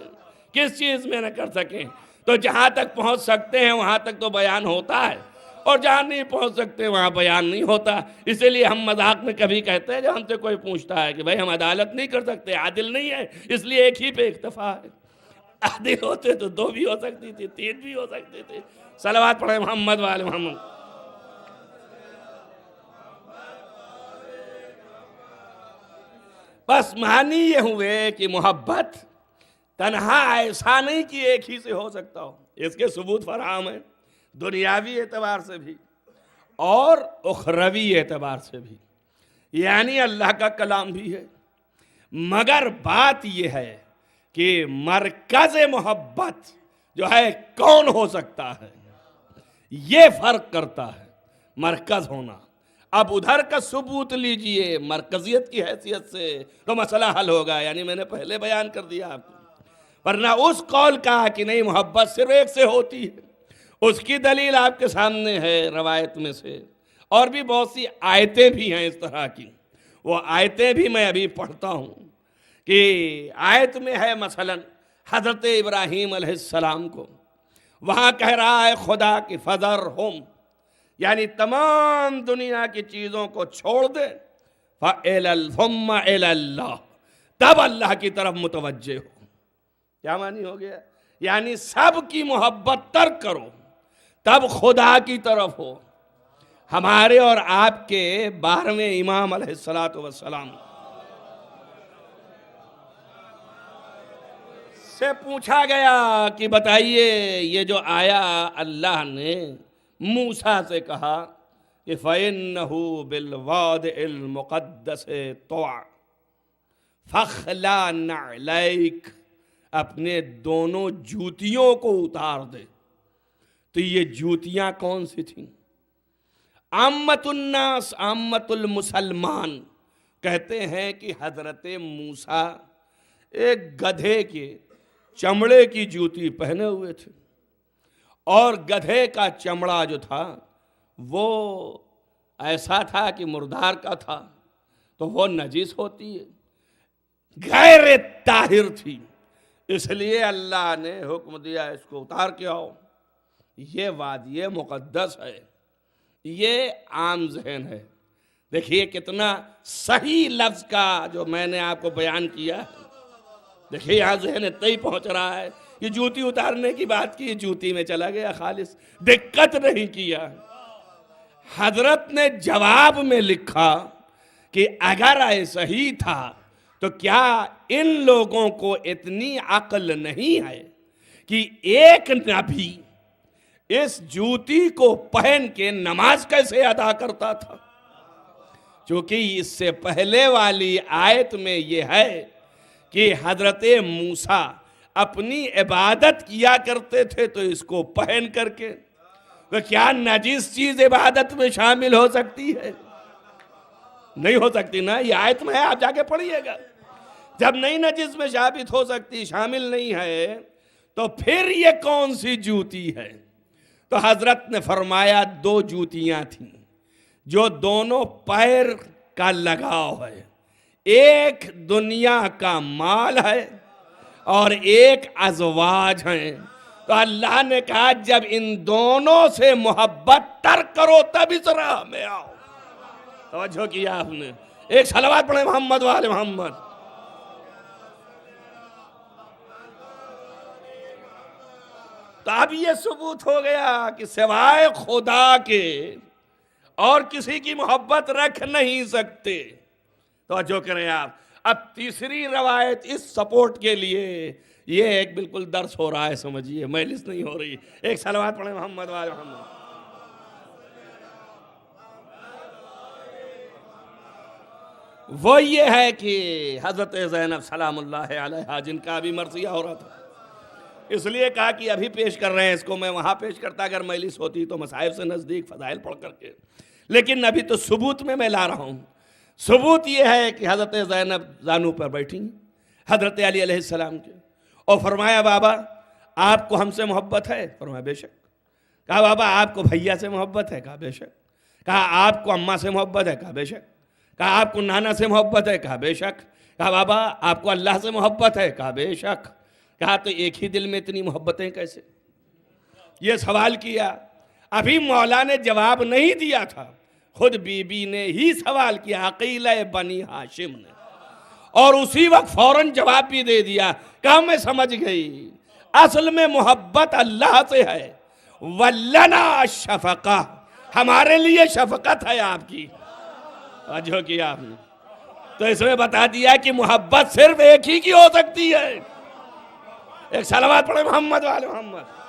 کس چیز میں نہ کر سکیں؟ تو جہاں تک پہنچ سکتے ہیں وہاں تک تو بیان ہوتا ہے، اور جہاں نہیں پہنچ سکتے وہاں بیان نہیں ہوتا۔ اسی لیے ہم مذاق میں کبھی کہتے ہیں جب ہم سے کوئی پوچھتا ہے کہ بھائی ہم عدالت نہیں کر سکتے، عادل نہیں ہے، اس لیے ایک ہی پہ اکتفا ہے۔ عادل ہوتے تو 2 بھی ہو سکتی تھی، 3 بھی ہو سکتے تھے۔ صلوات پڑھیں محمد والے محمد۔ بس معنی یہ ہوئے کہ محبت تنہا ایسا نہیں کہ ایک ہی سے ہو سکتا ہو، اس کے ثبوت فراہم ہیں دنیاوی اعتبار سے بھی اور اخروی اعتبار سے بھی، یعنی اللہ کا کلام بھی ہے۔ مگر بات یہ ہے کہ مرکز محبت جو ہے کون ہو سکتا ہے، یہ فرق کرتا ہے مرکز ہونا۔ اب ادھر کا ثبوت لیجئے مرکزیت کی حیثیت سے تو مسئلہ حل ہوگا، یعنی میں نے پہلے بیان کر دیا آپ کو۔ ورنہ اس قول کا کہ نہیں محبت صرف ایک سے ہوتی ہے، اس کی دلیل آپ کے سامنے ہے روایت میں سے، اور بھی بہت سی آیتیں بھی ہیں اس طرح کی، وہ آیتیں بھی میں ابھی پڑھتا ہوں۔ کہ آیت میں ہے مثلا حضرت ابراہیم علیہ السلام کو وہاں کہہ رہا ہے خدا کہ فَذَرْهُمْ، یعنی تمام دنیا کی چیزوں کو چھوڑ دے، ثُمَّ إِلَى اللَّهِ، تب اللہ کی طرف متوجہ ہو۔ کیا معنی ہو گیا؟ یعنی سب کی محبت ترک کرو، تب خدا کی طرف ہو۔ ہمارے اور آپ کے 12ویں امام علیہ السلام سے پوچھا گیا کہ بتائیے یہ جو آیا اللہ نے موسیٰ سے کہا کہ فَإِنَّهُ بِالْوَادِئِ الْمُقَدَّسِ طُوًى فَاخْلَعْ نَعْلَيْكَ، اپنے دونوں جوتیوں کو اتار دے۔ تو یہ جوتیاں کون سی تھیں؟ عامت الناس، عامت المسلمان کہتے ہیں کہ حضرت موسیٰ ایک گدھے کے چمڑے کی جوتی پہنے ہوئے تھے، اور گدھے کا چمڑا جو تھا وہ ایسا تھا کہ مردار کا تھا، تو وہ نجس ہوتی ہے، غیر طاہر تھی، اس لیے اللہ نے حکم دیا اس کو اتار کے آؤ۔ یہ وادی مقدس ہے، یہ عام ذہن ہے۔ دیکھیے کتنا صحیح لفظ کا جو میں نے آپ کو بیان کیا ہے، دیکھیے یہاں ذہن اتنا ہی پہنچ رہا ہے، یہ جوتی اتارنے کی بات کی، جوتی میں چلا گیا خالص، دقت نہیں کیا۔ حضرت نے جواب میں لکھا کہ اگر ایسا ہی تھا تو کیا ان لوگوں کو اتنی عقل نہیں ہے کہ ایک نبی اس جوتی کو پہن کے نماز کیسے ادا کرتا تھا؟ چونکہ اس سے پہلے والی آیت میں یہ ہے کہ حضرت موسیٰ اپنی عبادت کیا کرتے تھے تو اس کو پہن کر کے، تو کیا نجس چیز عبادت میں شامل ہو سکتی ہے؟ نہیں ہو سکتی نا، یہ آیت میں ہے، آپ جا کے پڑھیے گا۔ جب نہیں نجس میں ثابت ہو سکتی، شامل نہیں ہے، تو پھر یہ کون سی جوتی ہے؟ تو حضرت نے فرمایا دو جوتیاں تھیں جو دونوں پیر کا لگاؤ ہے، ایک دنیا کا مال ہے اور ایک ازواج ہیں۔ تو اللہ نے کہا جب ان دونوں سے محبت ترک کرو تب اس راہ میں آؤ۔ توجہ کیا آپ نے؟ ایک صلوات پڑھیں محمد وآل محمد۔ تو اب یہ ثبوت ہو گیا کہ سوائے خدا کے اور کسی کی محبت رکھ نہیں سکتے۔ توجہ کریں آپ۔ اب تیسری روایت اس سپورٹ کے لیے، یہ ایک بالکل درس ہو رہا ہے، سمجھیے، مجلس نہیں ہو رہی۔ ایک صلوات پڑھیں محمد وآل محمد۔ وہ یہ ہے کہ حضرت زینب سلام اللہ علیہا جن کا بھی مرثیہ ہو رہا تھا، اس لیے کہا کہ ابھی پیش کر رہے ہیں اس کو، میں وہاں پیش کرتا اگر مجلس ہوتی تو مصاحف سے نزدیک فضائل پڑھ کر کے، لیکن ابھی تو ثبوت میں لا رہا ہوں۔ ثبوت یہ ہے کہ حضرت زینب زانو پر بیٹھی حضرت علی علیہ السلام کے، اور فرمایا بابا آپ کو ہم سے محبت ہے؟ فرمایا بے شک۔ کہا بابا آپ کو بھیا سے محبت ہے؟ کہا بے شک۔ کہا آپ کو اماں سے محبت ہے؟ کہا بے شک۔ کہا آپ کو نانا سے محبت ہے؟ کہا بے شک۔ کہا بابا آپ کو اللہ سے محبت ہے؟ کہا بے شک۔ کہا تو ایک ہی دل میں اتنی محبتیں کیسے؟ یہ سوال کیا۔ ابھی مولا نے جواب نہیں دیا تھا، خود بی بی نے ہی سوال کیا، عقیلہ بنی ہاشم نے، اور اسی وقت فوراً جواب بھی دے دیا۔ کہا میں سمجھ گئی، اصل میں محبت اللہ سے ہے، وَلَنَا شَفَقَةٌ، ہمارے لیے شفقت ہے آپ کی۔ جو کیا آپ نے تو اس میں بتا دیا کہ محبت صرف ایک ہی کی ہو سکتی ہے۔ ایک صلوات پڑھیں محمد وآل محمد۔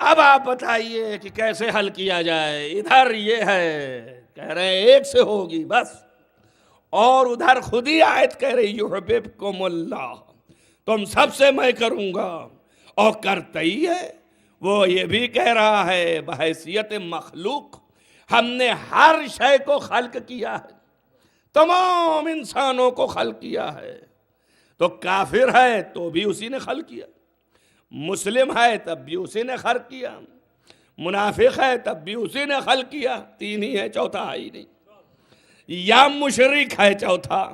اب آپ بتائیے کہ کیسے حل کیا جائے۔ ادھر یہ ہے کہہ رہے ہیں ایک سے ہوگی بس، اور ادھر خود ہی آیت کہہ رہی یحببکم اللہ، تم سب سے میں کروں گا، اور کرتا ہی ہے۔ وہ یہ بھی کہہ رہا ہے بحیثیت مخلوق ہم نے ہر شے کو خلق کیا ہے، تمام انسانوں کو خلق کیا ہے۔ تو کافر ہے تو بھی اسی نے خلق کیا، مسلم ہے تب بھی اسی نے خلق کیا، منافق ہے تب بھی اسی نے خلق کیا، تین ہی ہے، چوتھا ہی نہیں، یا مشرک ہے چوتھا،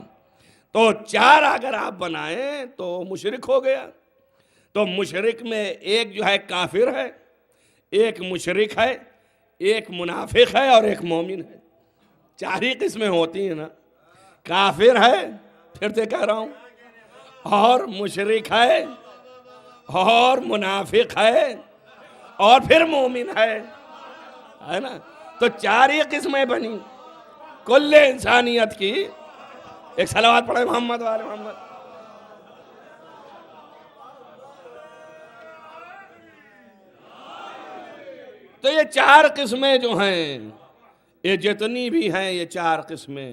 تو چار اگر آپ بنائیں تو مشرک ہو گیا۔ تو مشرک میں ایک جو ہے کافر ہے، ایک مشرک ہے، ایک منافق ہے، اور ایک مومن ہے۔ چار ہی قسمیں ہوتی ہیں نا، کافر ہے، پھر سے کہہ رہا ہوں، اور مشرک ہے، اور منافق ہے، اور پھر مومن ہے نا۔ تو 4 ہی قسمیں بنی کل انسانیت کی. ایک صلوات پڑھے محمد والے محمد. تو یہ 4 قسمیں جو ہیں، یہ جتنی بھی ہیں یہ 4 قسمیں،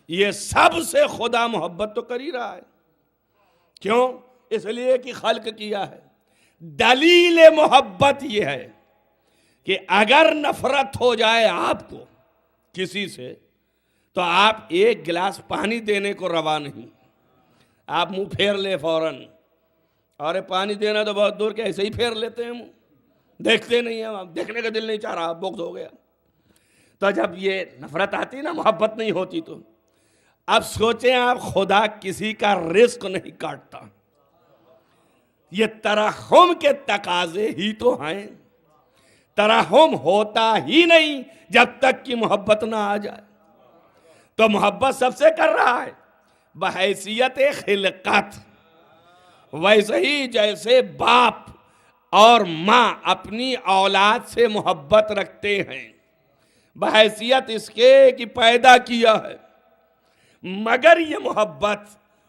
یہ سب سے خدا محبت تو کر ہی رہا ہے. کیوں؟ اس لیے کہ خلق کیا ہے. دلیل محبت یہ ہے کہ اگر نفرت ہو جائے آپ کو کسی سے تو آپ ایک گلاس پانی دینے کو روا نہیں. آپ منہ پھیر لے فوراً. اور پانی دینا تو بہت دور کے ایسے ہی پھیر لیتے ہیں منہ. دیکھتے نہیں ہیں، دیکھنے کا دل نہیں چاہ رہا، بغض ہو گیا. تو جب یہ نفرت آتی نا، محبت نہیں ہوتی تو اب سوچیں آپ، خدا کسی کا رزق نہیں کاٹتا. یہ ترحم کے تقاضے ہی تو ہیں. ترحم ہوتا ہی نہیں جب تک کہ محبت نہ آ جائے. تو محبت سب سے کر رہا ہے بحیثیت خلقت. ویسے ہی جیسے باپ اور ماں اپنی اولاد سے محبت رکھتے ہیں بحیثیت اس کے کہ پیدا کیا ہے، مگر یہ محبت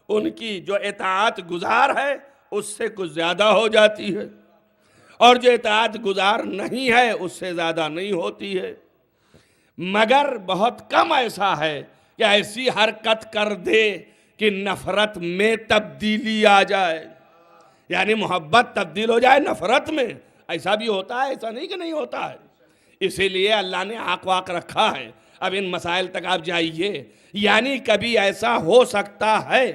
ان کی جو اطاعت گزار ہے اس سے کچھ زیادہ ہو جاتی ہے، اور جو اطاعت گزار نہیں ہے اس سے زیادہ نہیں ہوتی ہے. مگر بہت کم ایسا ہے کہ ایسی حرکت کر دے کہ نفرت میں تبدیلی آ جائے، یعنی محبت تبدیل ہو جائے نفرت میں. ایسا بھی ہوتا ہے، ایسا نہیں کہ نہیں ہوتا ہے. اسی لیے اللہ نے آنکھ واق رکھا ہے. اب ان مسائل تک آپ جائیے. یعنی کبھی ایسا ہو سکتا ہے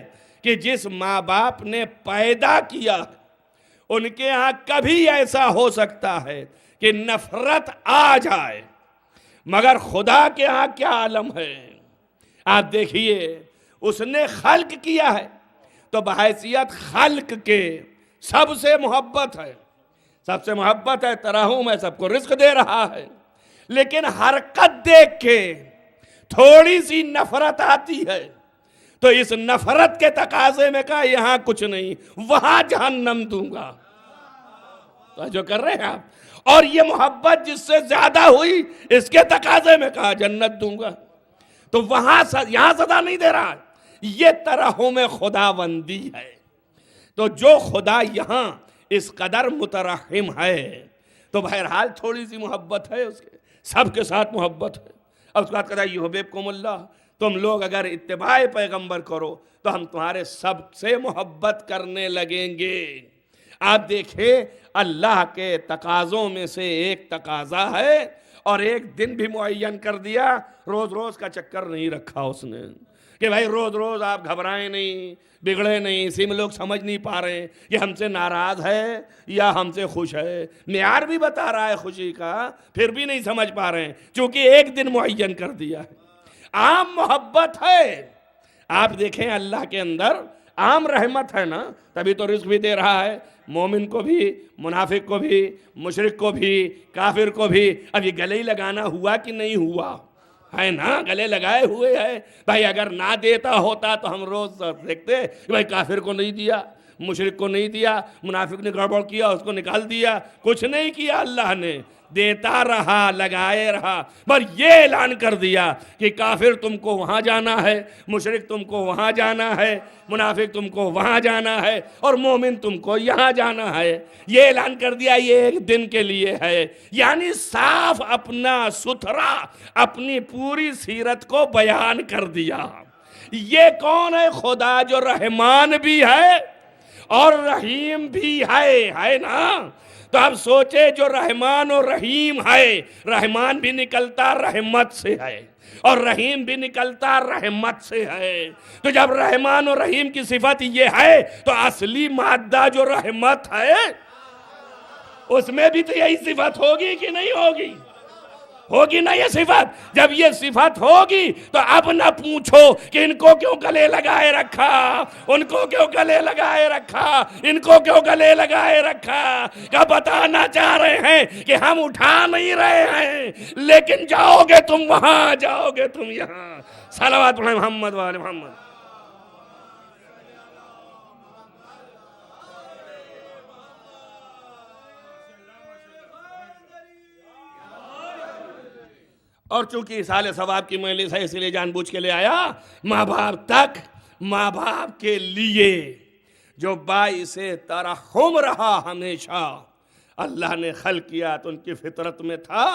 کہ جس ماں باپ نے پیدا کیا ان کے ہاں کبھی ایسا ہو سکتا ہے کہ نفرت آ جائے، مگر خدا کے ہاں کیا عالم ہے. آپ دیکھیے، اس نے خلق کیا ہے تو بحیثیت خلق کے سب سے محبت ہے، سب سے محبت ہے، ترحم ہے، سب کو رزق دے رہا ہے. لیکن حرکت دیکھ کے تھوڑی سی نفرت آتی ہے تو اس نفرت کے تقاضے میں کہا یہاں کچھ نہیں، وہاں جہنم دوں گا. تو جو کر رہے ہیں آپ، اور یہ محبت جس سے زیادہ ہوئی اس کے تقاضے میں کہا جنت دوں گا. تو وہاں یہاں سزا نہیں دے رہا. یہ ترحم خداوندی ہے. تو جو خدا یہاں اس قدر مترحم ہے تو بہرحال تھوڑی سی محبت ہے اس کے ساتھ محبت ہے. اب اس کے بعد کہتا ہے یحببکم اللہ، تم لوگ اگر اتباع پیغمبر کرو تو ہم تمہارے سب سے محبت کرنے لگیں گے. آپ دیکھیں، اللہ کے تقاضوں میں سے ایک تقاضا ہے اور ایک دن بھی معین کر دیا. روز روز کا چکر نہیں رکھا اس نے کہ بھائی روز روز آپ گھبرائیں نہیں، بگڑے نہیں. اسی میں لوگ سمجھ نہیں پا رہے ہیں کہ ہم سے ناراض ہے یا ہم سے خوش ہے. معیار بھی بتا رہا ہے خوشی کا، پھر بھی نہیں سمجھ پا رہے ہیں چونکہ ایک دن معین کر دیا ہے. عام محبت ہے. آپ دیکھیں اللہ کے اندر عام رحمت ہے نا، تبھی تو رزق بھی دے رہا ہے، مومن کو بھی، منافق کو بھی، مشرک کو بھی، کافر کو بھی. اب یہ گلے ہی لگانا ہوا کہ نہیں ہوا ہے نا؟ گلے لگائے ہوئے ہے. بھائی اگر نہ دیتا ہوتا تو ہم روز دیکھتے کہ بھائی کافر کو نہیں دیا، مشرک کو نہیں دیا، منافق نے گڑبڑ کیا اس کو نکال دیا. کچھ نہیں کیا اللہ نے، دیتا رہا، لگائے رہا. پر یہ اعلان کر دیا کہ کافر تم کو وہاں جانا ہے، مشرک تم کو وہاں جانا ہے، منافق تم کو وہاں جانا ہے، اور مومن تم کو یہاں جانا ہے. یہ اعلان کر دیا یہ ایک دن کے لیے ہے. یعنی صاف اپنا ستھرا اپنی پوری سیرت کو بیان کر دیا. یہ کون ہے؟ خدا جو رحمان بھی ہے اور رحیم بھی ہے نا. تو اب سوچے جو رحمان اور رحیم ہے، رحمان بھی نکلتا رحمت سے ہے اور رحیم بھی نکلتا رحمت سے ہے. تو جب رحمان اور رحیم کی صفت یہ ہے تو اصلی مادہ جو رحمت ہے اس میں بھی تو یہی صفت ہوگی کہ نہیں ہوگی؟ ہوگی نا یہ صفت. جب یہ صفت ہوگی تو اب نہ پوچھو کہ ان کو کیوں گلے لگائے رکھا، ان کو کیوں گلے لگائے رکھا، ان کو کیوں گلے لگائے رکھا. کیا بتانا چاہ رہے ہیں کہ ہم اٹھا نہیں رہے ہیں، لیکن جاؤ گے تم وہاں، جاؤ گے تم یہاں. صلوات پڑھیں محمد وآل محمد. اور چونکہ ایصال ثواب کی مجلس ہے اس لیے جان بوجھ کے لے آیا ماں باپ تک، ماں باپ کے لیے جو باعث ترحم رہا ہمیشہ، اللہ نے خلق کیا تو ان کی فطرت میں تھا،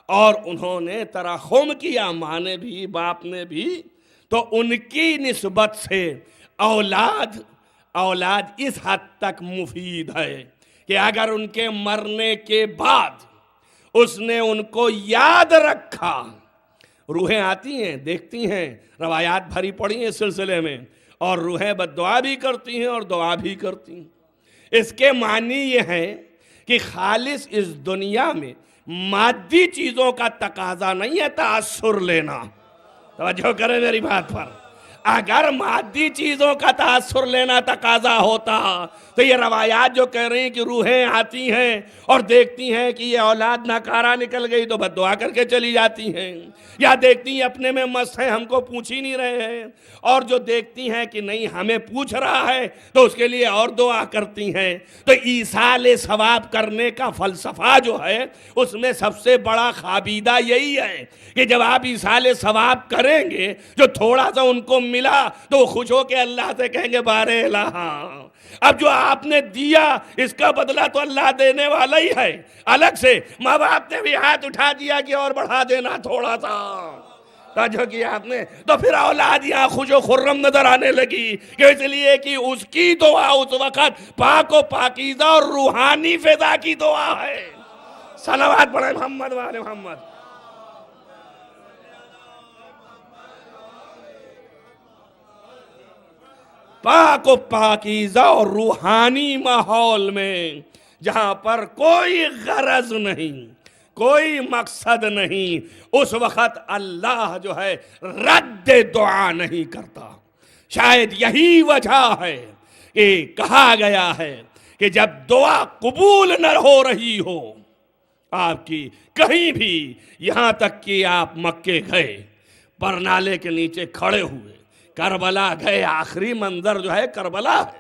اور انہوں نے ترحم کیا، ماں نے بھی باپ نے بھی، تو ان کی نسبت سے اولاد اس حد تک مفید ہے کہ اگر ان کے مرنے کے بعد اس نے ان کو یاد رکھا، روحیں آتی ہیں دیکھتی ہیں، روایات بھری پڑی ہیں اس سلسلے میں، اور روحیں بد دعا بھی کرتی ہیں اور دعا بھی کرتی ہیں۔ اس کے معنی یہ ہے کہ خالص اس دنیا میں مادی چیزوں کا تقاضا نہیں ہے تاثر لینا، توجہ کریں میری بات پر۔ اگر مادی چیزوں کا تاثر لینا تقاضا ہوتا تو یہ روایات جو کہہ رہی ہیں کہ روحیں آتی ہیں اور دیکھتی ہیں کہ یہ اولاد ناکارہ نکل گئی تو بد دعا کر کے چلی جاتی ہیں، یا دیکھتی ہیں اپنے میں مست ہیں ہم کو پوچھ ہی نہیں رہے ہیں، اور جو دیکھتی ہیں کہ نہیں ہمیں پوچھ رہا ہے تو اس کے لیے اور دعا کرتی ہیں۔ تو ایصال ثواب کرنے کا فلسفہ جو ہے اس میں سب سے بڑا خابیدہ یہی ہے کہ جب آپ ایصال ثواب کریں گے، جو تھوڑا سا ان کو ملا تو وہ خوش ہو کے اللہ سے کہیں گے بارے الہ، اب جو آپ نے دیا اس کا بدلہ تو اللہ دینے والا ہی ہے۔ الگ سے ماں باپ نے بھی ہاتھ اٹھا دیا کہ اور بڑھا دینا تھوڑا سا، توجہ کیا آپ نے، تو پھر اولاد یہاں خوش و خرم نظر آنے لگی، کہ اس لیے کہ اس کی دعا اس وقت پاک و پاکیزہ اور روحانی فضا کی دعا ہے۔ صلوات پڑھیں محمد وآل محمد۔ پاک و پاکیزہ اور روحانی ماحول میں، جہاں پر کوئی غرض نہیں، کوئی مقصد نہیں، اس وقت اللہ جو ہے رد دعا نہیں کرتا۔ شاید یہی وجہ ہے کہ کہا گیا ہے کہ جب دعا قبول نہ ہو رہی ہو آپ کی کہیں بھی، یہاں تک کہ آپ مکے گئے، پرنالے کے نیچے کھڑے ہوئے، کربلا گئے، آخری منظر جو ہے کربلا ہے،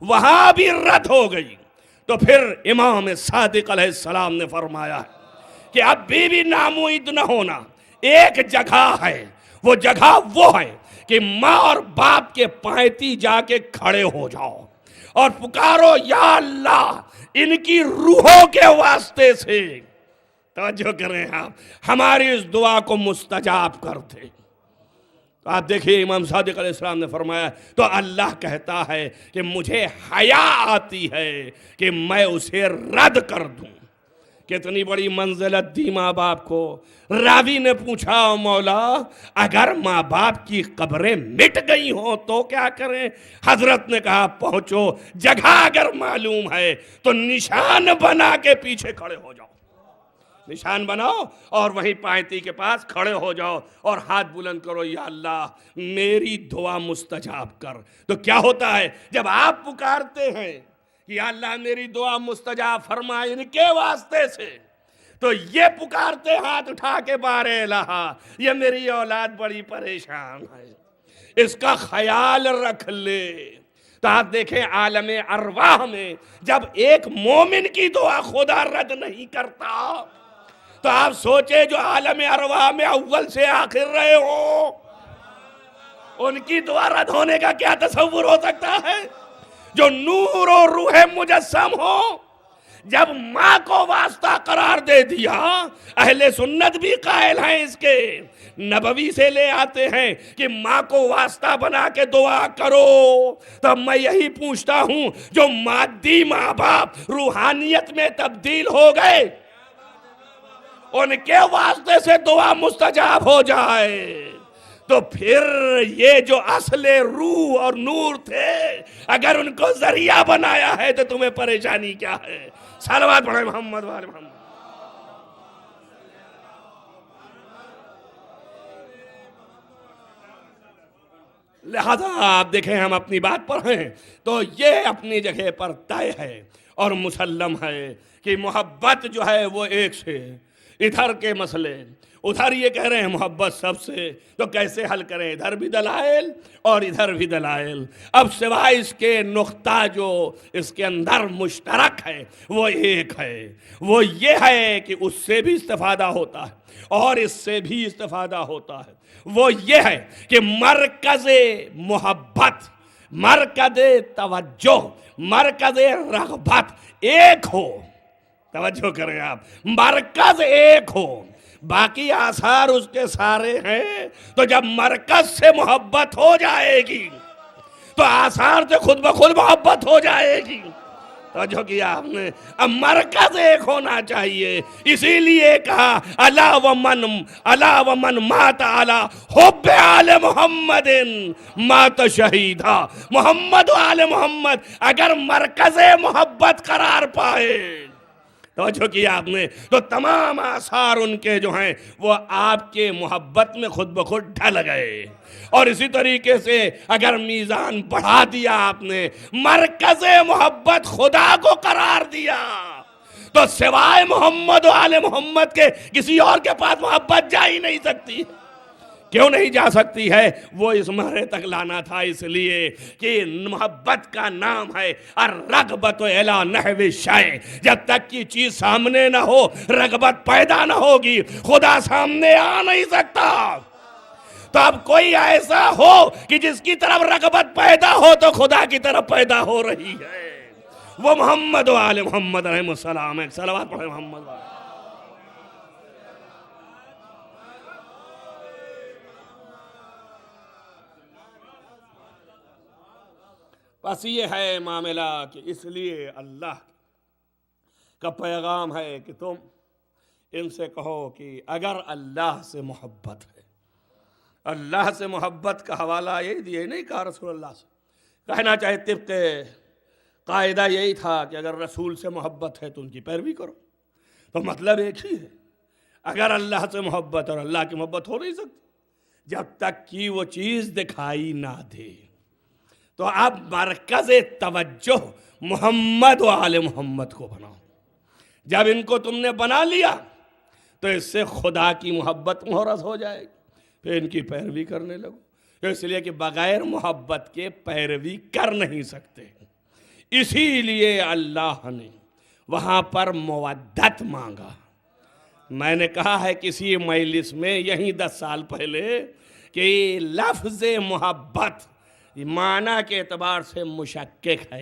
وہاں بھی رد ہو گئی، تو پھر امام صادق علیہ السلام نے فرمایا کہ اب بھی نامید نہ ہونا، ایک جگہ ہے، وہ جگہ وہ ہے کہ ماں اور باپ کے پائتی جا کے کھڑے ہو جاؤ اور پکارو یا اللہ ان کی روحوں کے واسطے سے، توجہ کریں آپ، ہماری اس دعا کو مستجاب کر دے۔ تو آپ دیکھیں امام صادق علیہ السلام نے فرمایا تو اللہ کہتا ہے کہ مجھے حیا آتی ہے کہ میں اسے رد کر دوں۔ کتنی بڑی منزلت دی ماں باپ کو۔ راوی نے پوچھا مولا اگر ماں باپ کی قبریں مٹ گئی ہوں تو کیا کریں؟ حضرت نے کہا پہنچو، جگہ اگر معلوم ہے تو نشان بنا کے پیچھے کھڑے ہو جاؤ، نشان بناؤ اور وہیں پائتی کے پاس کھڑے ہو جاؤ اور ہاتھ بلند کرو، یا اللہ میری دعا مستجاب کر۔ تو کیا ہوتا ہے جب آپ پکارتے ہیں کہ یا اللہ میری دعا مستجاب فرما ان کے واسطے سے، تو یہ پکارتے ہاتھ اٹھا کے بارے الہ یہ میری اولاد بڑی پریشان ہے، اس کا خیال رکھ لے۔ تو آپ دیکھیں عالم ارواح میں جب ایک مومن کی دعا خدا رد نہیں کرتا تو آپ سوچیں جو عالم ارواح میں اول سے آخر رہے ہوں ان کی دعا رد ہونے کا کیا تصور ہو سکتا ہے؟ جو نور و روح مجسم ہو، جب ماں کو واسطہ قرار دے دیا، اہل سنت بھی قائل ہیں اس کے، نبوی سے لے آتے ہیں کہ ماں کو واسطہ بنا کے دعا کرو۔ تب میں یہی پوچھتا ہوں جو مادی ماں باپ روحانیت میں تبدیل ہو گئے ان کے واسطے سے دعا مستجاب ہو جائے تو پھر یہ جو اصل روح اور نور تھے اگر ان کو ذریعہ بنایا ہے تو تمہیں پریشانی کیا ہے؟ صلوات پڑھیں محمد وآل محمد۔ لہذا آپ دیکھیں ہم اپنی بات پر ہیں تو یہ اپنی جگہ پر طے ہے اور مسلم ہے کہ محبت جو ہے وہ ایک سے، ادھر کے مسئلے، ادھر یہ کہہ رہے ہیں محبت سب سے، تو کیسے حل کریں؟ ادھر بھی دلائل اور ادھر بھی دلائل۔ اب سوائے اس کے نقطہ جو اس کے اندر مشترک ہے وہ ایک ہے، وہ یہ ہے کہ اس سے بھی استفادہ ہوتا ہے اور اس سے بھی استفادہ ہوتا ہے۔ وہ یہ ہے کہ مرکز محبت، مرکز توجہ، مرکز رغبت ایک ہو۔ توجہ کریں آپ، مرکز ایک ہو، باقی آثار اس کے سارے ہیں۔ تو جب مرکز سے محبت ہو جائے گی تو آثار سے خود بخود محبت ہو جائے گی۔ توجہ کیا آپ نے؟ اب مرکز ایک ہونا چاہیے، اسی لیے کہا الا ومن مات علی حب آل محمد مات شہیدا۔ محمد و آل محمد اگر مرکز محبت قرار پائے، توجہ کیا آپ نے، تو تمام آثار ان کے جو ہیں وہ آپ کے محبت میں خود بخود ڈھل گئے۔ اور اسی طریقے سے اگر میزان بڑھا دیا آپ نے، مرکز محبت خدا کو قرار دیا، تو سوائے محمد و آل محمد کے کسی اور کے پاس محبت جا ہی نہیں سکتی۔ کیوں نہیں جا سکتی ہے؟ وہ اس مرحلے تک لانا تھا، اس لیے کہ محبت کا نام ہے الرغبت الی نحو الشیء۔ جب تک کی چیز سامنے نہ ہو، رغبت پیدا نہ ہوگی، خدا سامنے آ نہیں سکتا۔ تو اب کوئی ایسا ہو کہ جس کی طرف رغبت پیدا ہو تو خدا کی طرف پیدا ہو رہی ہے، وہ محمد و آل محمد علیہ السلام ہے۔ صلوات پڑھیں محمد والے۔ بس یہ ہے معاملہ کہ اس لیے اللہ کا پیغام ہے کہ تم ان سے کہو کہ اگر اللہ سے محبت ہے، اللہ سے محبت کا حوالہ یہی دیا، نہیں کہا رسول اللہ سے، کہنا چاہے طبق قاعدہ یہی تھا کہ اگر رسول سے محبت ہے تو ان کی پیروی کرو۔ تو مطلب ایک ہی ہے، اگر اللہ سے محبت اور اللہ کی محبت ہو نہیں سکتی جب تک کہ وہ چیز دکھائی نہ دے۔ تو اب مرکز توجہ محمد و آل محمد کو بناؤ۔ جب ان کو تم نے بنا لیا تو اس سے خدا کی محبت محرز ہو جائے گی، پھر ان کی پیروی کرنے لگو۔ تو اس لیے کہ بغیر محبت کے پیروی کر نہیں سکتے، اسی لیے اللہ نے وہاں پر مودت مانگا۔ میں نے کہا ہے کسی مجلس میں یہیں 10 سال پہلے کہ لفظ محبت معنی کے اعتبار سے مشکک ہے،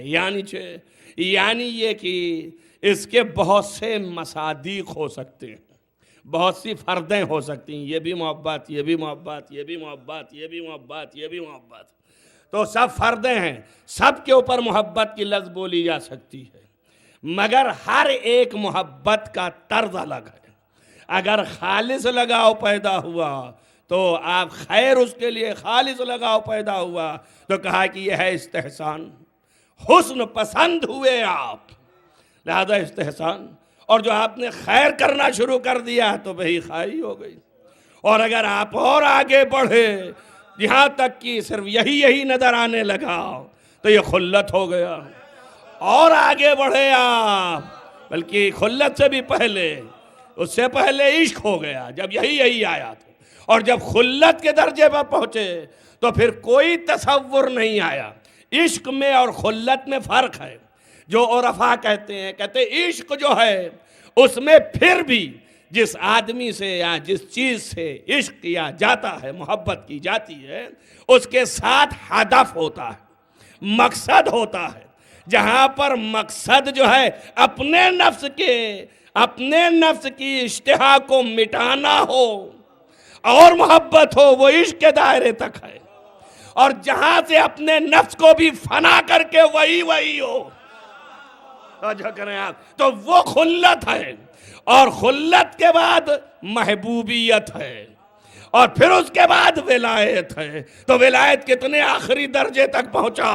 یعنی یہ کہ اس کے بہت سے مصادیق ہو سکتے ہیں، بہت سی فردیں ہو سکتی ہیں، یہ بھی محبت، یہ بھی محبت، یہ بھی محبت، یہ بھی محبت، یہ بھی محبت، تو سب فردیں ہیں، سب کے اوپر محبت کی لفظ بولی جا سکتی ہے، مگر ہر ایک محبت کا طرز الگ ہے۔ اگر خالص لگاؤ پیدا ہوا تو آپ خیر اس کے لیے، خالص لگاؤ پیدا ہوا تو کہا کہ یہ ہے استحسان، حسن پسند ہوئے آپ، لہذا استحسان۔ اور جو آپ نے خیر کرنا شروع کر دیا تو وہی خواہی ہو گئی۔ اور اگر آپ اور آگے بڑھے یہاں تک کہ صرف یہی نظر آنے لگا تو یہ خلت ہو گیا۔ اور آگے بڑھے آپ، بلکہ خلت سے بھی پہلے، اس سے پہلے عشق ہو گیا جب یہی آیا تھا۔ اور جب خلت کے درجے پر پہنچے تو پھر کوئی تصور نہیں آیا۔ عشق میں اور خلت میں فرق ہے۔ جو عرفاء کہتے ہیں عشق جو ہے اس میں پھر بھی جس آدمی سے یا جس چیز سے عشق کیا جاتا ہے، محبت کی جاتی ہے، اس کے ساتھ ہدف ہوتا ہے، مقصد ہوتا ہے۔ جہاں پر مقصد جو ہے اپنے نفس کی اشتہا کو مٹانا ہو اور محبت ہو، وہ عشق کے دائرے تک ہے۔ اور جہاں سے اپنے نفس کو بھی فنا کر کے وہی ہو، توجہ کریں آپ، تو وہ خلت ہے۔ اور خلت کے بعد محبوبیت ہے، اور پھر اس کے بعد ولایت ہے۔ تو ولایت کتنے آخری درجے تک پہنچا؟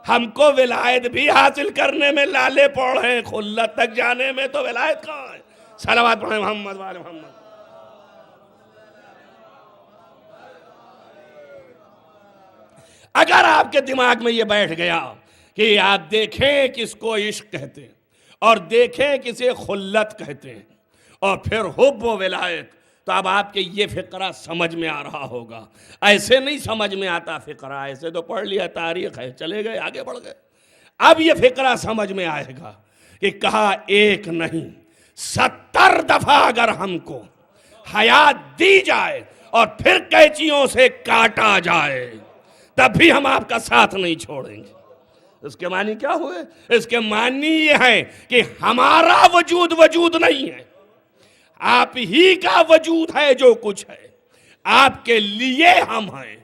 ہم کو ولایت بھی حاصل کرنے میں لالے پڑ ہیں، خلت تک جانے میں تو ولایت کہاں ہے؟ صلوات پڑھیں محمد وآل محمد۔ اگر آپ کے دماغ میں یہ بیٹھ گیا کہ آپ دیکھیں کس کو عشق کہتے ہیں اور دیکھیں کسے خلت کہتے ہیں، اور پھر حب و ولایت. تو اب آپ کے یہ فقرہ سمجھ میں آ رہا ہوگا. ایسے نہیں سمجھ میں آتا فقرہ، ایسے تو پڑھ لیا تاریخ ہے، چلے گئے آگے بڑھ گئے. اب یہ فقرہ سمجھ میں آئے گا کہ کہا ایک نہیں 70 دفعہ اگر ہم کو حیات دی جائے اور پھر قینچیوں سے کاٹا جائے تب بھی ہم آپ کا ساتھ نہیں چھوڑیں گے. اس کے معنی کیا ہوئے؟ اس کے معنی یہ ہے کہ ہمارا وجود نہیں ہے، آپ ہی کا وجود ہے جو کچھ ہے. آپ کے لیے ہم ہیں.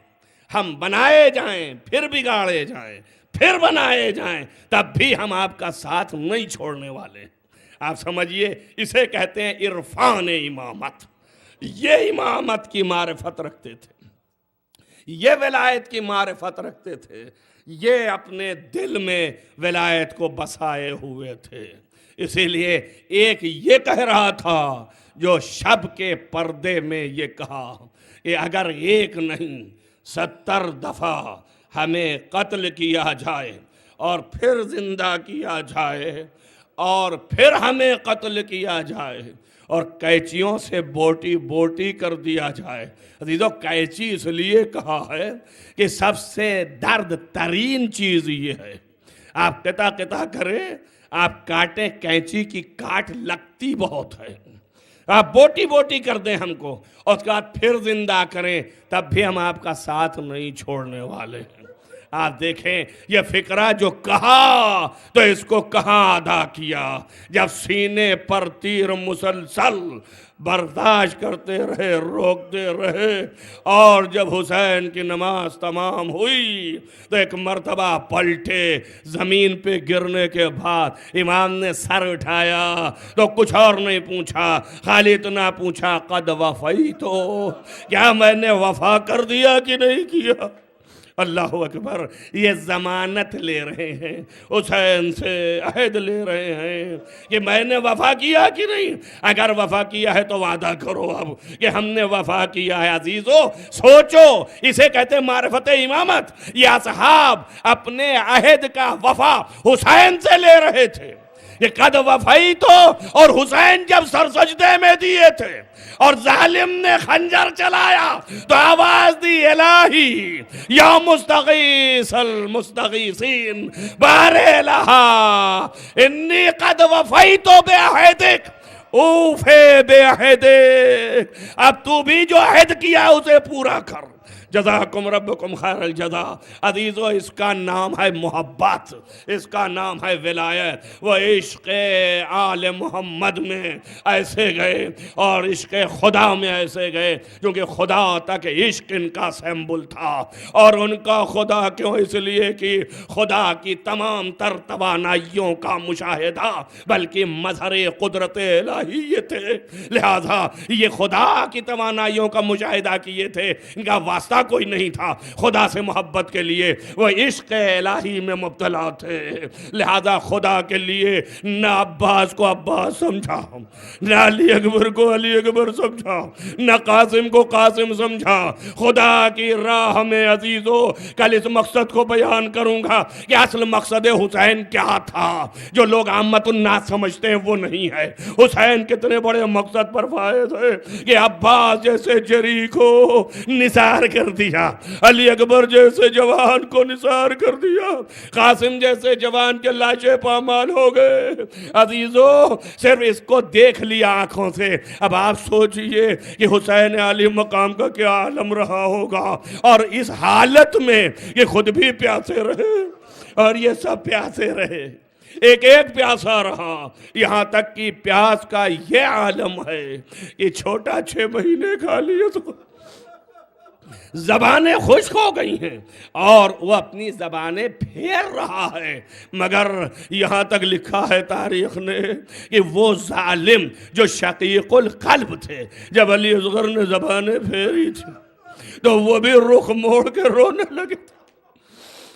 ہم بنائے جائیں پھر بگاڑے جائیں پھر بنائے جائیں تب بھی ہم آپ کا ساتھ نہیں چھوڑنے والے. آپ سمجھیے اسے کہتے ہیں عرفان امامت. یہ امامت کی معرفت رکھتے تھے، یہ ولایت کی معرفت رکھتے تھے، یہ اپنے دل میں ولایت کو بسائے ہوئے تھے. اسی لیے ایک یہ کہہ رہا تھا جو شب کے پردے میں یہ کہا کہ اگر ایک نہیں 70 دفعہ ہمیں قتل کیا جائے اور پھر زندہ کیا جائے اور پھر ہمیں قتل کیا جائے اور قینچیوں سے بوٹی بوٹی کر دیا جائے. عزیزو قینچی اس لیے کہا ہے کہ سب سے درد ترین چیز یہ ہے. آپ قطع کریں، آپ کاٹیں، قینچی کی کاٹ لگتی بہت ہے. آپ بوٹی بوٹی کر دیں ہم کو اور اس کے بعد پھر زندہ کریں تب بھی ہم آپ کا ساتھ نہیں چھوڑنے والے ہیں. آپ دیکھیں یہ فقرہ جو کہا تو اس کو کہاں ادا کیا؟ جب سینے پر تیر مسلسل برداشت کرتے رہے، روکتے رہے، اور جب حسین کی نماز تمام ہوئی تو ایک مرتبہ پلٹے. زمین پہ گرنے کے بعد امام نے سر اٹھایا تو کچھ اور نہیں پوچھا، خالی اتنا پوچھا قد وفیتو، کیا میں نے وفا کر دیا کہ نہیں کیا؟ اللہ اکبر. یہ ضمانت لے رہے ہیں، حسین سے عہد لے رہے ہیں کہ میں نے وفا کیا کہ نہیں. اگر وفا کیا ہے تو وعدہ کرو اب کہ ہم نے وفا کیا ہے. عزیزو سوچو، اسے کہتے ہیں معرفت امامت. یہ اصحاب اپنے عہد کا وفا حسین سے لے رہے تھے. یہ قد وفائی تو، اور حسین جب سر سجدے میں دیے تھے اور ظالم نے خنجر چلایا تو آواز دی الہی یا مستغیث المستغیثین بار الہا انی قد وفیت بعہدک اوفے بعہدک. اب تو بھی جو عہد کیا اسے پورا کر. جزاکم ربکم خیر الجزا. عزیزو اس کا نام ہے محبت، اس کا نام ہے ولایت. وہ عشق آل محمد میں ایسے گئے اور عشق خدا میں ایسے گئے کیونکہ خدا تک عشق ان کا سمبل تھا. اور ان کا خدا کیوں؟ اس لیے کہ خدا کی تمام تر توانائیوں کا مشاہدہ بلکہ مظہر قدرت الہی یہ تھے. لہذا یہ خدا کی توانائیوں کا مشاہدہ کیے تھے، ان کا واسطہ کوئی نہیں تھا. خدا سے محبت کے لیے وہ عشق الہی میں مبتلا تھے. لہذا خدا کے لیے نہ عباس کو عباس سمجھا، نہ علی اکبر کو علی اکبر سمجھا، نہ قاسم کو قاسم سمجھا. خدا کی راہ میں عزیزو کل اس مقصد کو بیان کروں گا کہ اصل مقصد حسین کیا تھا جو لوگ عامت الناس سمجھتے ہیں وہ نہیں ہے. حسین کتنے بڑے مقصد پر فائز ہے کہ عباس جیسے جری کو نثار کر دیا، علی اکبر جیسے جوان کو نثار کر دیا، قاسم جیسے جوان کے لاشیں پامال ہو گئے. عزیزو صرف اس کو دیکھ لیا آنکھوں سے. اب آپ سوچئے کہ حسین علی مقام کا کیا عالم رہا ہوگا. اور اس حالت میں یہ خود بھی پیاسے رہے اور یہ سب پیاسے رہے، ایک ایک پیاسا رہا، یہاں تک کہ پیاس کا یہ عالم ہے کہ چھوٹا 6 مہینے کھا لیے تو زبانیں خشک ہو گئی ہیں اور وہ اپنی زبانیں پھیر رہا ہے. مگر یہاں تک لکھا ہے تاریخ نے کہ وہ ظالم جو شقیق القلب تھے، جب علی اصغر نے زبانیں پھیری تھی تو وہ بھی رخ موڑ کے رونے لگے تھے.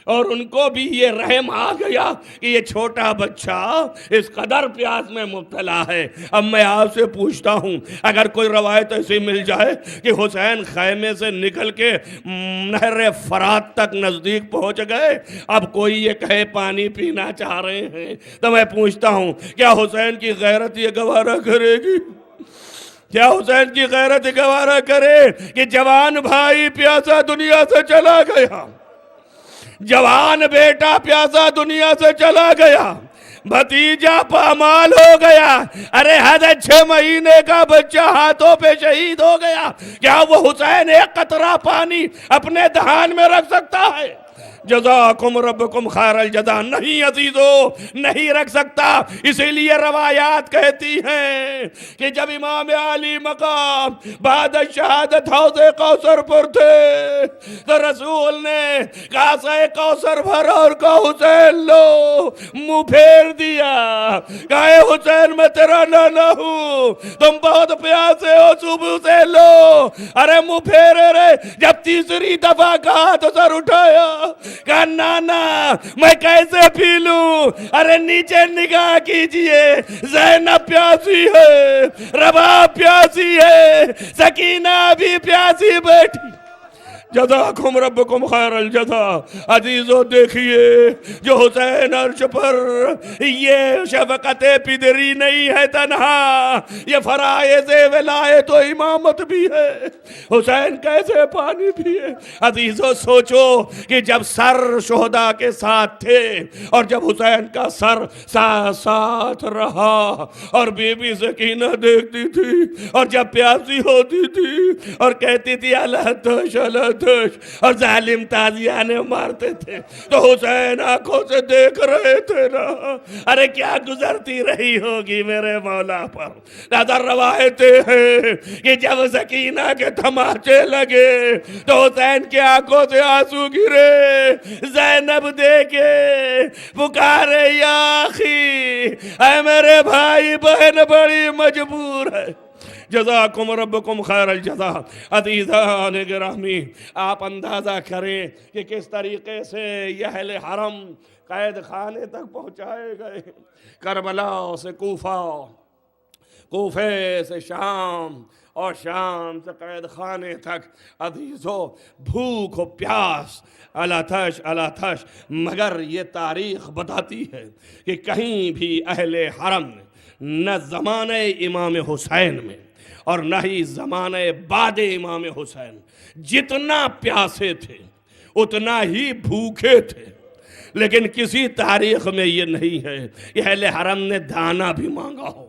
اور ان کو بھی یہ رحم آ گیا کہ یہ چھوٹا بچہ اس قدر پیاس میں مبتلا ہے. اب میں آپ سے پوچھتا ہوں، اگر کوئی روایت ایسی مل جائے کہ حسین خیمے سے نکل کے نہر فرات تک نزدیک پہنچ گئے، اب کوئی یہ کہے پانی پینا چاہ رہے ہیں، تو میں پوچھتا ہوں کیا حسین کی غیرت یہ گوارا کرے گی؟ کیا حسین کی غیرت گوارا کرے کہ جوان بھائی پیاسا دنیا سے چلا گیا، جوان بیٹا پیاسا دنیا سے چلا گیا، بھتیجا پامال ہو گیا، ارے حد 6 مہینے کا بچہ ہاتھوں پہ شہید ہو گیا، کیا وہ حسین ایک قطرہ پانی اپنے دہان میں رکھ سکتا ہے؟ جزاکم ربکم خیر الجزا، نہیں عزیزو، نہیں رکھ سکتا۔ اسی لیے روایات کہتی ہیں کہ جب امام علی مقام بعد شہادت حوض کوثر پر تھے تو رسول نے کاسہ کوثر بھرا اور کہا حسین لو، منہ پھیر دیا، کہا اے حسین میں تیرا نانا ہوں، تم بہت پیاسے ہو، صبح سے لو، ارے منہ پھیرے رہے۔ جب تیسری دفعہ کہا تو سر اٹھایا، کہا نانا میں کیسے پی لوں، ارے نیچے نگاہ کیجئے، زینب پیاسی ہے، رباب پیاسی ہے، سکینہ بھی پیاسی بیٹھی۔ جزاکم ربکم خیر الجزا۔ عزیزو دیکھیے جو حسین عرش پر، یہ شفقت پدری نہیں ہے تنہا، یہ فرائض ولایت و امامت بھی ہے۔ حسین کیسے پانی پیے؟ عزیزو سوچو کہ جب سر شہداء کے ساتھ تھے اور جب حسین کا سر ساتھ رہا اور بی بی سکینہ دیکھتی تھی اور جب پیاسی ہوتی تھی اور کہتی تھی الحتش الحتش اور ظالم تازیانے مارتے تھے تو حسین آنکھوں سے دیکھ رہے تھے نا، ارے کیا گزرتی رہی ہوگی میرے مولا پر۔ نظر روایتیں ہیں کہ جب سکینہ کے تماچے لگے تو حسین کے آنکھوں سے آنسو گرے، زینب دیکھے پکارے یا اخی، اے میرے بھائی بہن بڑی مجبور ہے۔ جزاکم ربکم خیر الجزا۔ عزیزان گرامی، آپ اندازہ کریں کہ کس طریقے سے یہ اہل حرم قید خانے تک پہنچائے گئے، کربلا سے کوفہ، کوفے سے شام اور شام سے قید خانے تک۔ عزیزو بھوک و پیاس، الاتش الاتش، مگر یہ تاریخ بتاتی ہے کہ کہیں بھی اہل حرم نے نہ زمانہ امام حسین میں اور نہ ہی زمانہ بعد امام حسین جتنا پیاسے تھے اتنا ہی بھوکے تھے، لیکن کسی تاریخ میں یہ نہیں ہے کہ اہل حرم نے دانا بھی مانگا ہو،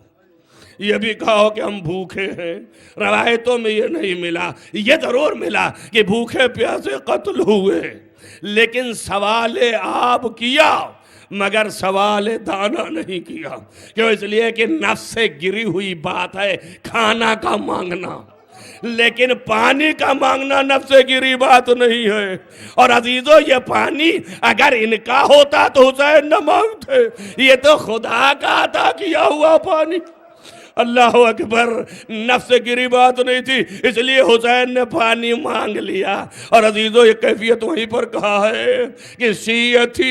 یہ بھی کہا ہو کہ ہم بھوکے ہیں۔ روایتوں میں یہ نہیں ملا، یہ ضرور ملا کہ بھوکے پیاسے قتل ہوئے، لیکن سوال آب کیا مگر سوال دانا نہیں کیا۔ کیوں؟ اس لیے کہ نفس سے گری ہوئی بات ہے کھانا کا مانگنا، لیکن پانی کا مانگنا نفس سے گری بات نہیں ہے۔ اور عزیزو یہ پانی اگر ان کا ہوتا تو حسین نہ مانگتے، یہ تو خدا کا عطا کیا ہوا پانی۔ اللہ اکبر، نفس سے گری بات نہیں تھی، اس لیے حسین نے پانی مانگ لیا۔ اور عزیزو یہ کیفیت وہیں پر کہا ہے کہ شیعتی،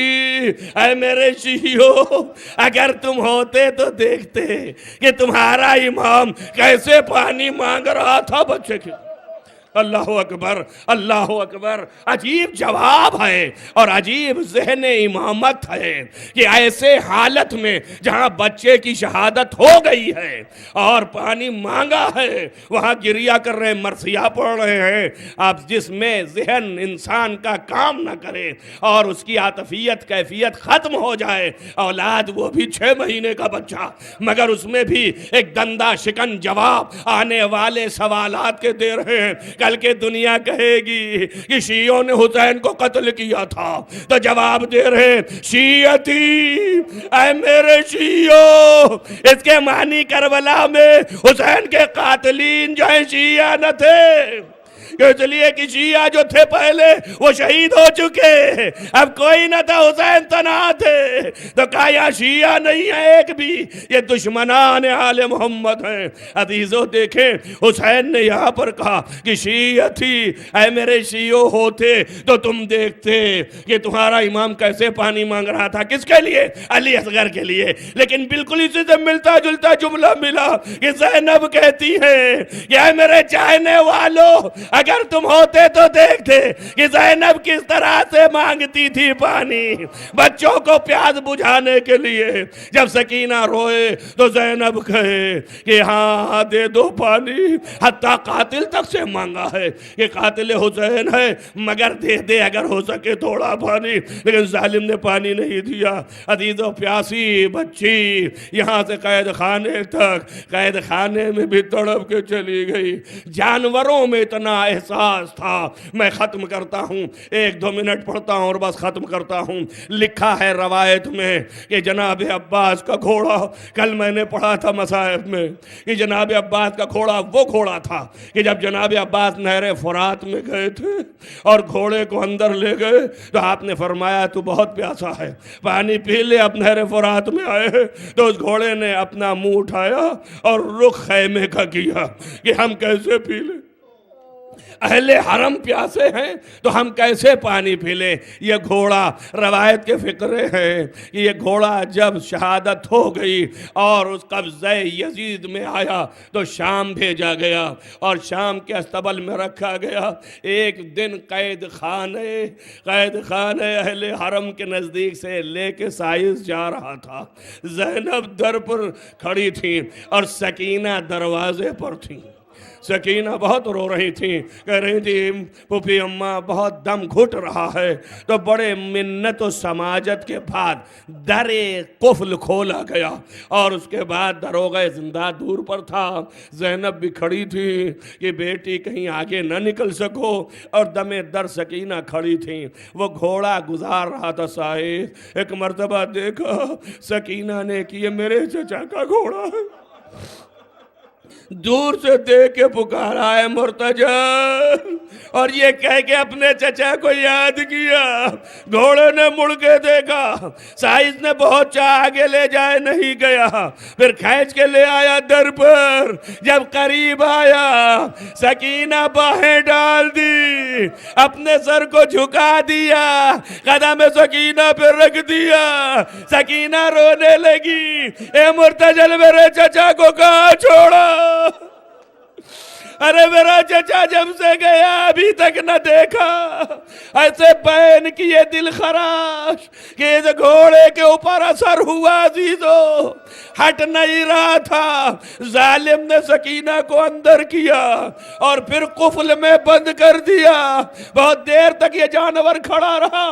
اے میرے شیعو، اگر تم ہوتے تو دیکھتے کہ تمہارا امام کیسے پانی مانگ رہا تھا بچے کے۔ اللہ اکبر، اللہ اکبر۔ عجیب جواب ہے اور عجیب ذہن امامت ہے کہ ایسے حالت میں جہاں بچے کی شہادت ہو گئی ہے اور پانی مانگا ہے، وہاں گریہ کر رہے ہیں، مرثیہ پڑھ رہے ہیں۔ اب جس میں ذہن انسان کا کام نہ کرے اور اس کی عاطفیت کیفیت ختم ہو جائے، اولاد وہ بھی 6 مہینے کا بچہ، مگر اس میں بھی ایک دندہ شکن جواب آنے والے سوالات کے دے رہے ہیں۔ کل کے دنیا کہے گی کہ شیعوں نے حسین کو قتل کیا تھا، تو جواب دے رہے شیعتی، اے میرے شیعوں، اس کے معنی کربلا میں حسین کے قاتلین جو ہیں شیعہ نہ تھے، اس لیے کہ شیعہ جو تھے پہلے وہ شہید ہو چکے، اب کوئی نہ تھا، حسین تنہا تھے، تو کہا یا شیعہ نہیں ہے ایک بھی، یہ دشمنان آل محمد ہیں۔ عزیزو دیکھیں حسین نے یہاں پر کہا کہ شیعتی، اے میرے شیعوں ہوتے تو تم دیکھتے کہ تمہارا امام کیسے پانی مانگ رہا تھا، کس کے لیے؟ علی اصغر کے لیے۔ لیکن بالکل اسی سے ملتا جلتا جملہ ملا کہ زینب کہتی ہے کہ اے میرے چاہنے والوں، اگر تم ہوتے تو دیکھتے کہ زینب کس طرح سے مانگتی تھی پانی بچوں کو پیاس بجھانے کے لیے. جب سکینہ روئے تو زینب کہے کہ ہاں دے دو پانی. حتیٰ قاتل تک سے مانگا ہے کہ قاتل حسین ہے مگر دے دے اگر ہو سکے تھوڑا پانی. لیکن ظالم نے پانی نہیں دیا. عزیز و پیاسی بچی یہاں سے قید خانے تک، قید خانے میں بھی تڑپ کے چلی گئی. جانوروں میں اتنا احساس تھا. میں ختم کرتا ہوں، 1-2 منٹ پڑھتا ہوں اور بس ختم کرتا ہوں. لکھا ہے روایت میں کہ جناب عباس کا گھوڑا، کل میں نے پڑھا تھا مصائب میں کہ جناب عباس کا گھوڑا وہ گھوڑا تھا کہ جب جناب عباس نہر فرات میں گئے تھے اور گھوڑے کو اندر لے گئے تو آپ نے فرمایا تو بہت پیاسا ہے، پانی پی لے. اب نہر فرات میں آئے تو اس گھوڑے نے اپنا منہ اٹھایا اور رخ خیمے کا کیا کہ ہم کیسے پی لیں. اہل حرم پیاسے ہیں تو ہم کیسے پانی پی لیں. یہ گھوڑا روایت کے فقرے ہیں کہ یہ گھوڑا جب شہادت ہو گئی اور اس قبضہ یزید میں آیا تو شام بھیجا گیا اور شام کے استبل میں رکھا گیا. ایک دن قید خانے اہل حرم کے نزدیک سے لے کے سائز جا رہا تھا. زینب در پر کھڑی تھی اور سکینہ دروازے پر تھی. سکینہ بہت رو رہی تھی، کہہ رہی تھی پھوپھی اماں بہت دم گھٹ رہا ہے. تو بڑے منت و سماجت کے بعد در قفل کھولا گیا اور اس کے بعد دروغہ زندہ دور پر تھا. زینب بھی کھڑی تھی کہ بیٹی کہیں آگے نہ نکل سکو اور دم در سکینہ کھڑی تھی. وہ گھوڑا گزار رہا تھا صاحب. ایک مرتبہ دیکھا سکینہ نے کہ یہ میرے چچا کا گھوڑا ہے. دور سے دیکھ کے پکارا ہے مرتجا اور یہ کہہ کے اپنے چچا کو یاد کیا. گھوڑے نے مڑ کے دیکھا، سائز نے بہت چاہ آگے لے جائے نہیں گیا، پھر کھینچ کے لے آیا در پر. جب قریب آیا سکینہ باہیں ڈال دی، اپنے سر کو جھکا دیا، قدم سکینہ پہ رکھ دیا. سکینہ رونے لگی، اے مرتجل میرے چچا کو کہاں چھوڑا؟ ارے میرا چچا جب سے گیا ابھی تک نہ دیکھا. ایسے بہن کی یہ دل خراش کہ اس گھوڑے کے اوپر اثر ہوا عزیزو، ہٹ نہیں رہا تھا. ظالم نے سکینہ کو اندر کیا اور پھر قفل میں بند کر دیا. بہت دیر تک یہ جانور کھڑا رہا،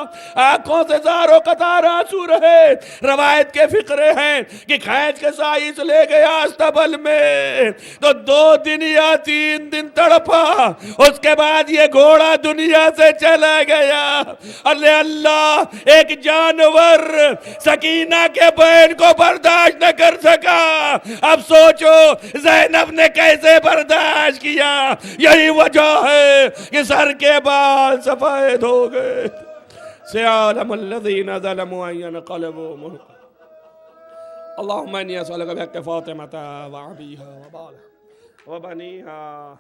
آنکھوں سے زار و قطار آنسو رہے. روایت کے فقرے ہیں کہ کھینچ کے سائز لے گیا استبل میں تو 2 دن یا 3 دن تڑپا. اس کے بعد یہ گھوڑا دنیا سے چلا گیا. اللہ، ایک جانور سکینہ کے بہن کو برداشت نہ کر سکا. اب سوچو زینب نے کیسے برداشت کیا. یہی وجہ ہے کہ سر کے بال سفید ہو گئے. سيعلم الذين ظلموا أن ينقلبوا منقلبا. اللهم إني أسألك بحق فاطمة وأبيها وبالها وبنيها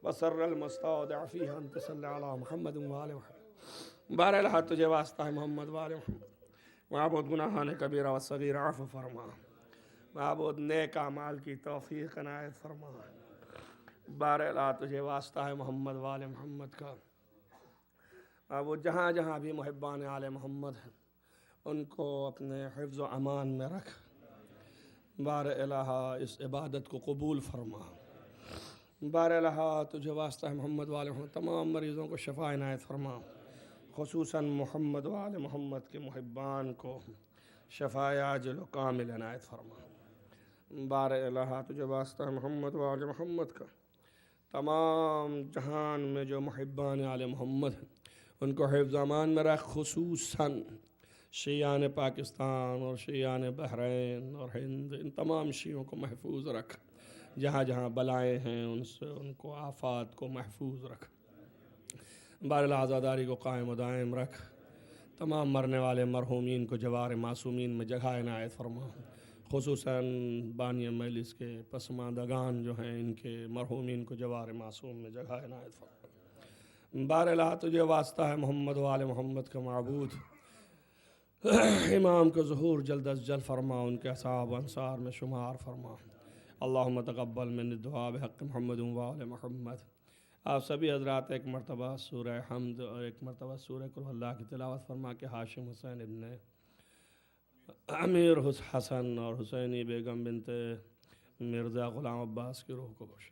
وسر المستودع فيها أن تصلي على محمد وآل محمد. بہرحال تجھے واسطہ ہے محمد وآل محمد. معبود گناہان کبیرہ و صغیرہ عفو فرما. معبود نیک اعمال کی توفیق عنایت فرما. بہرحال تجھے واسطہ ہے محمد وآل محمد کا. معبود جہاں جہاں بھی محبان آل محمد ہیں ان کو اپنے حفظ و امان میں رکھ. بار الہ اس عبادت کو قبول فرما. بار الہ تجھے واسطہ ہے محمد وآل محمد تمام مریضوں کو شفا عنایت فرما. خصوصاً محمد وآل محمد کے محبان کو شفا عاجل و کامل عنایت فرما. بار الہ تجھے واسطہ ہے محمد وآل محمد کا تمام جہان میں جو محبان آل محمد ہیں ان کو حفظ امان میں رکھ. خصوصاً شیعان پاکستان اور شیعان بحرین اور ہند، ان تمام شیعوں کو محفوظ رکھ. جہاں جہاں بلائیں ہیں ان سے ان کو آفات کو محفوظ رکھ. بار آزاداری کو قائم و دائم رکھ. تمام مرنے والے مرحومین کو جوار معصومین میں جگہ عنایت فرما. خصوصاً بانی مجلس کے پسماندگان جو ہیں ان کے مرحومین کو جوار معصوم میں جگہ عنایت فرما. بار الہ تجھے واسطہ ہے محمد وآل محمد کا معبود امام کو ظہور جلد از جلد فرما. ان کے اصحاب انصار میں شمار فرما. اللہم تقبل من الدعاء بحق محمد وآل محمد. آپ سبھی حضرات ایک مرتبہ سورہ حمد اور ایک مرتبہ سورہ قل اللہ کی تلاوت فرما کے ہاشم حسین ابن امیر حسن اور حسینی بیگم بنت مرزا غلام عباس کی روح کو بخش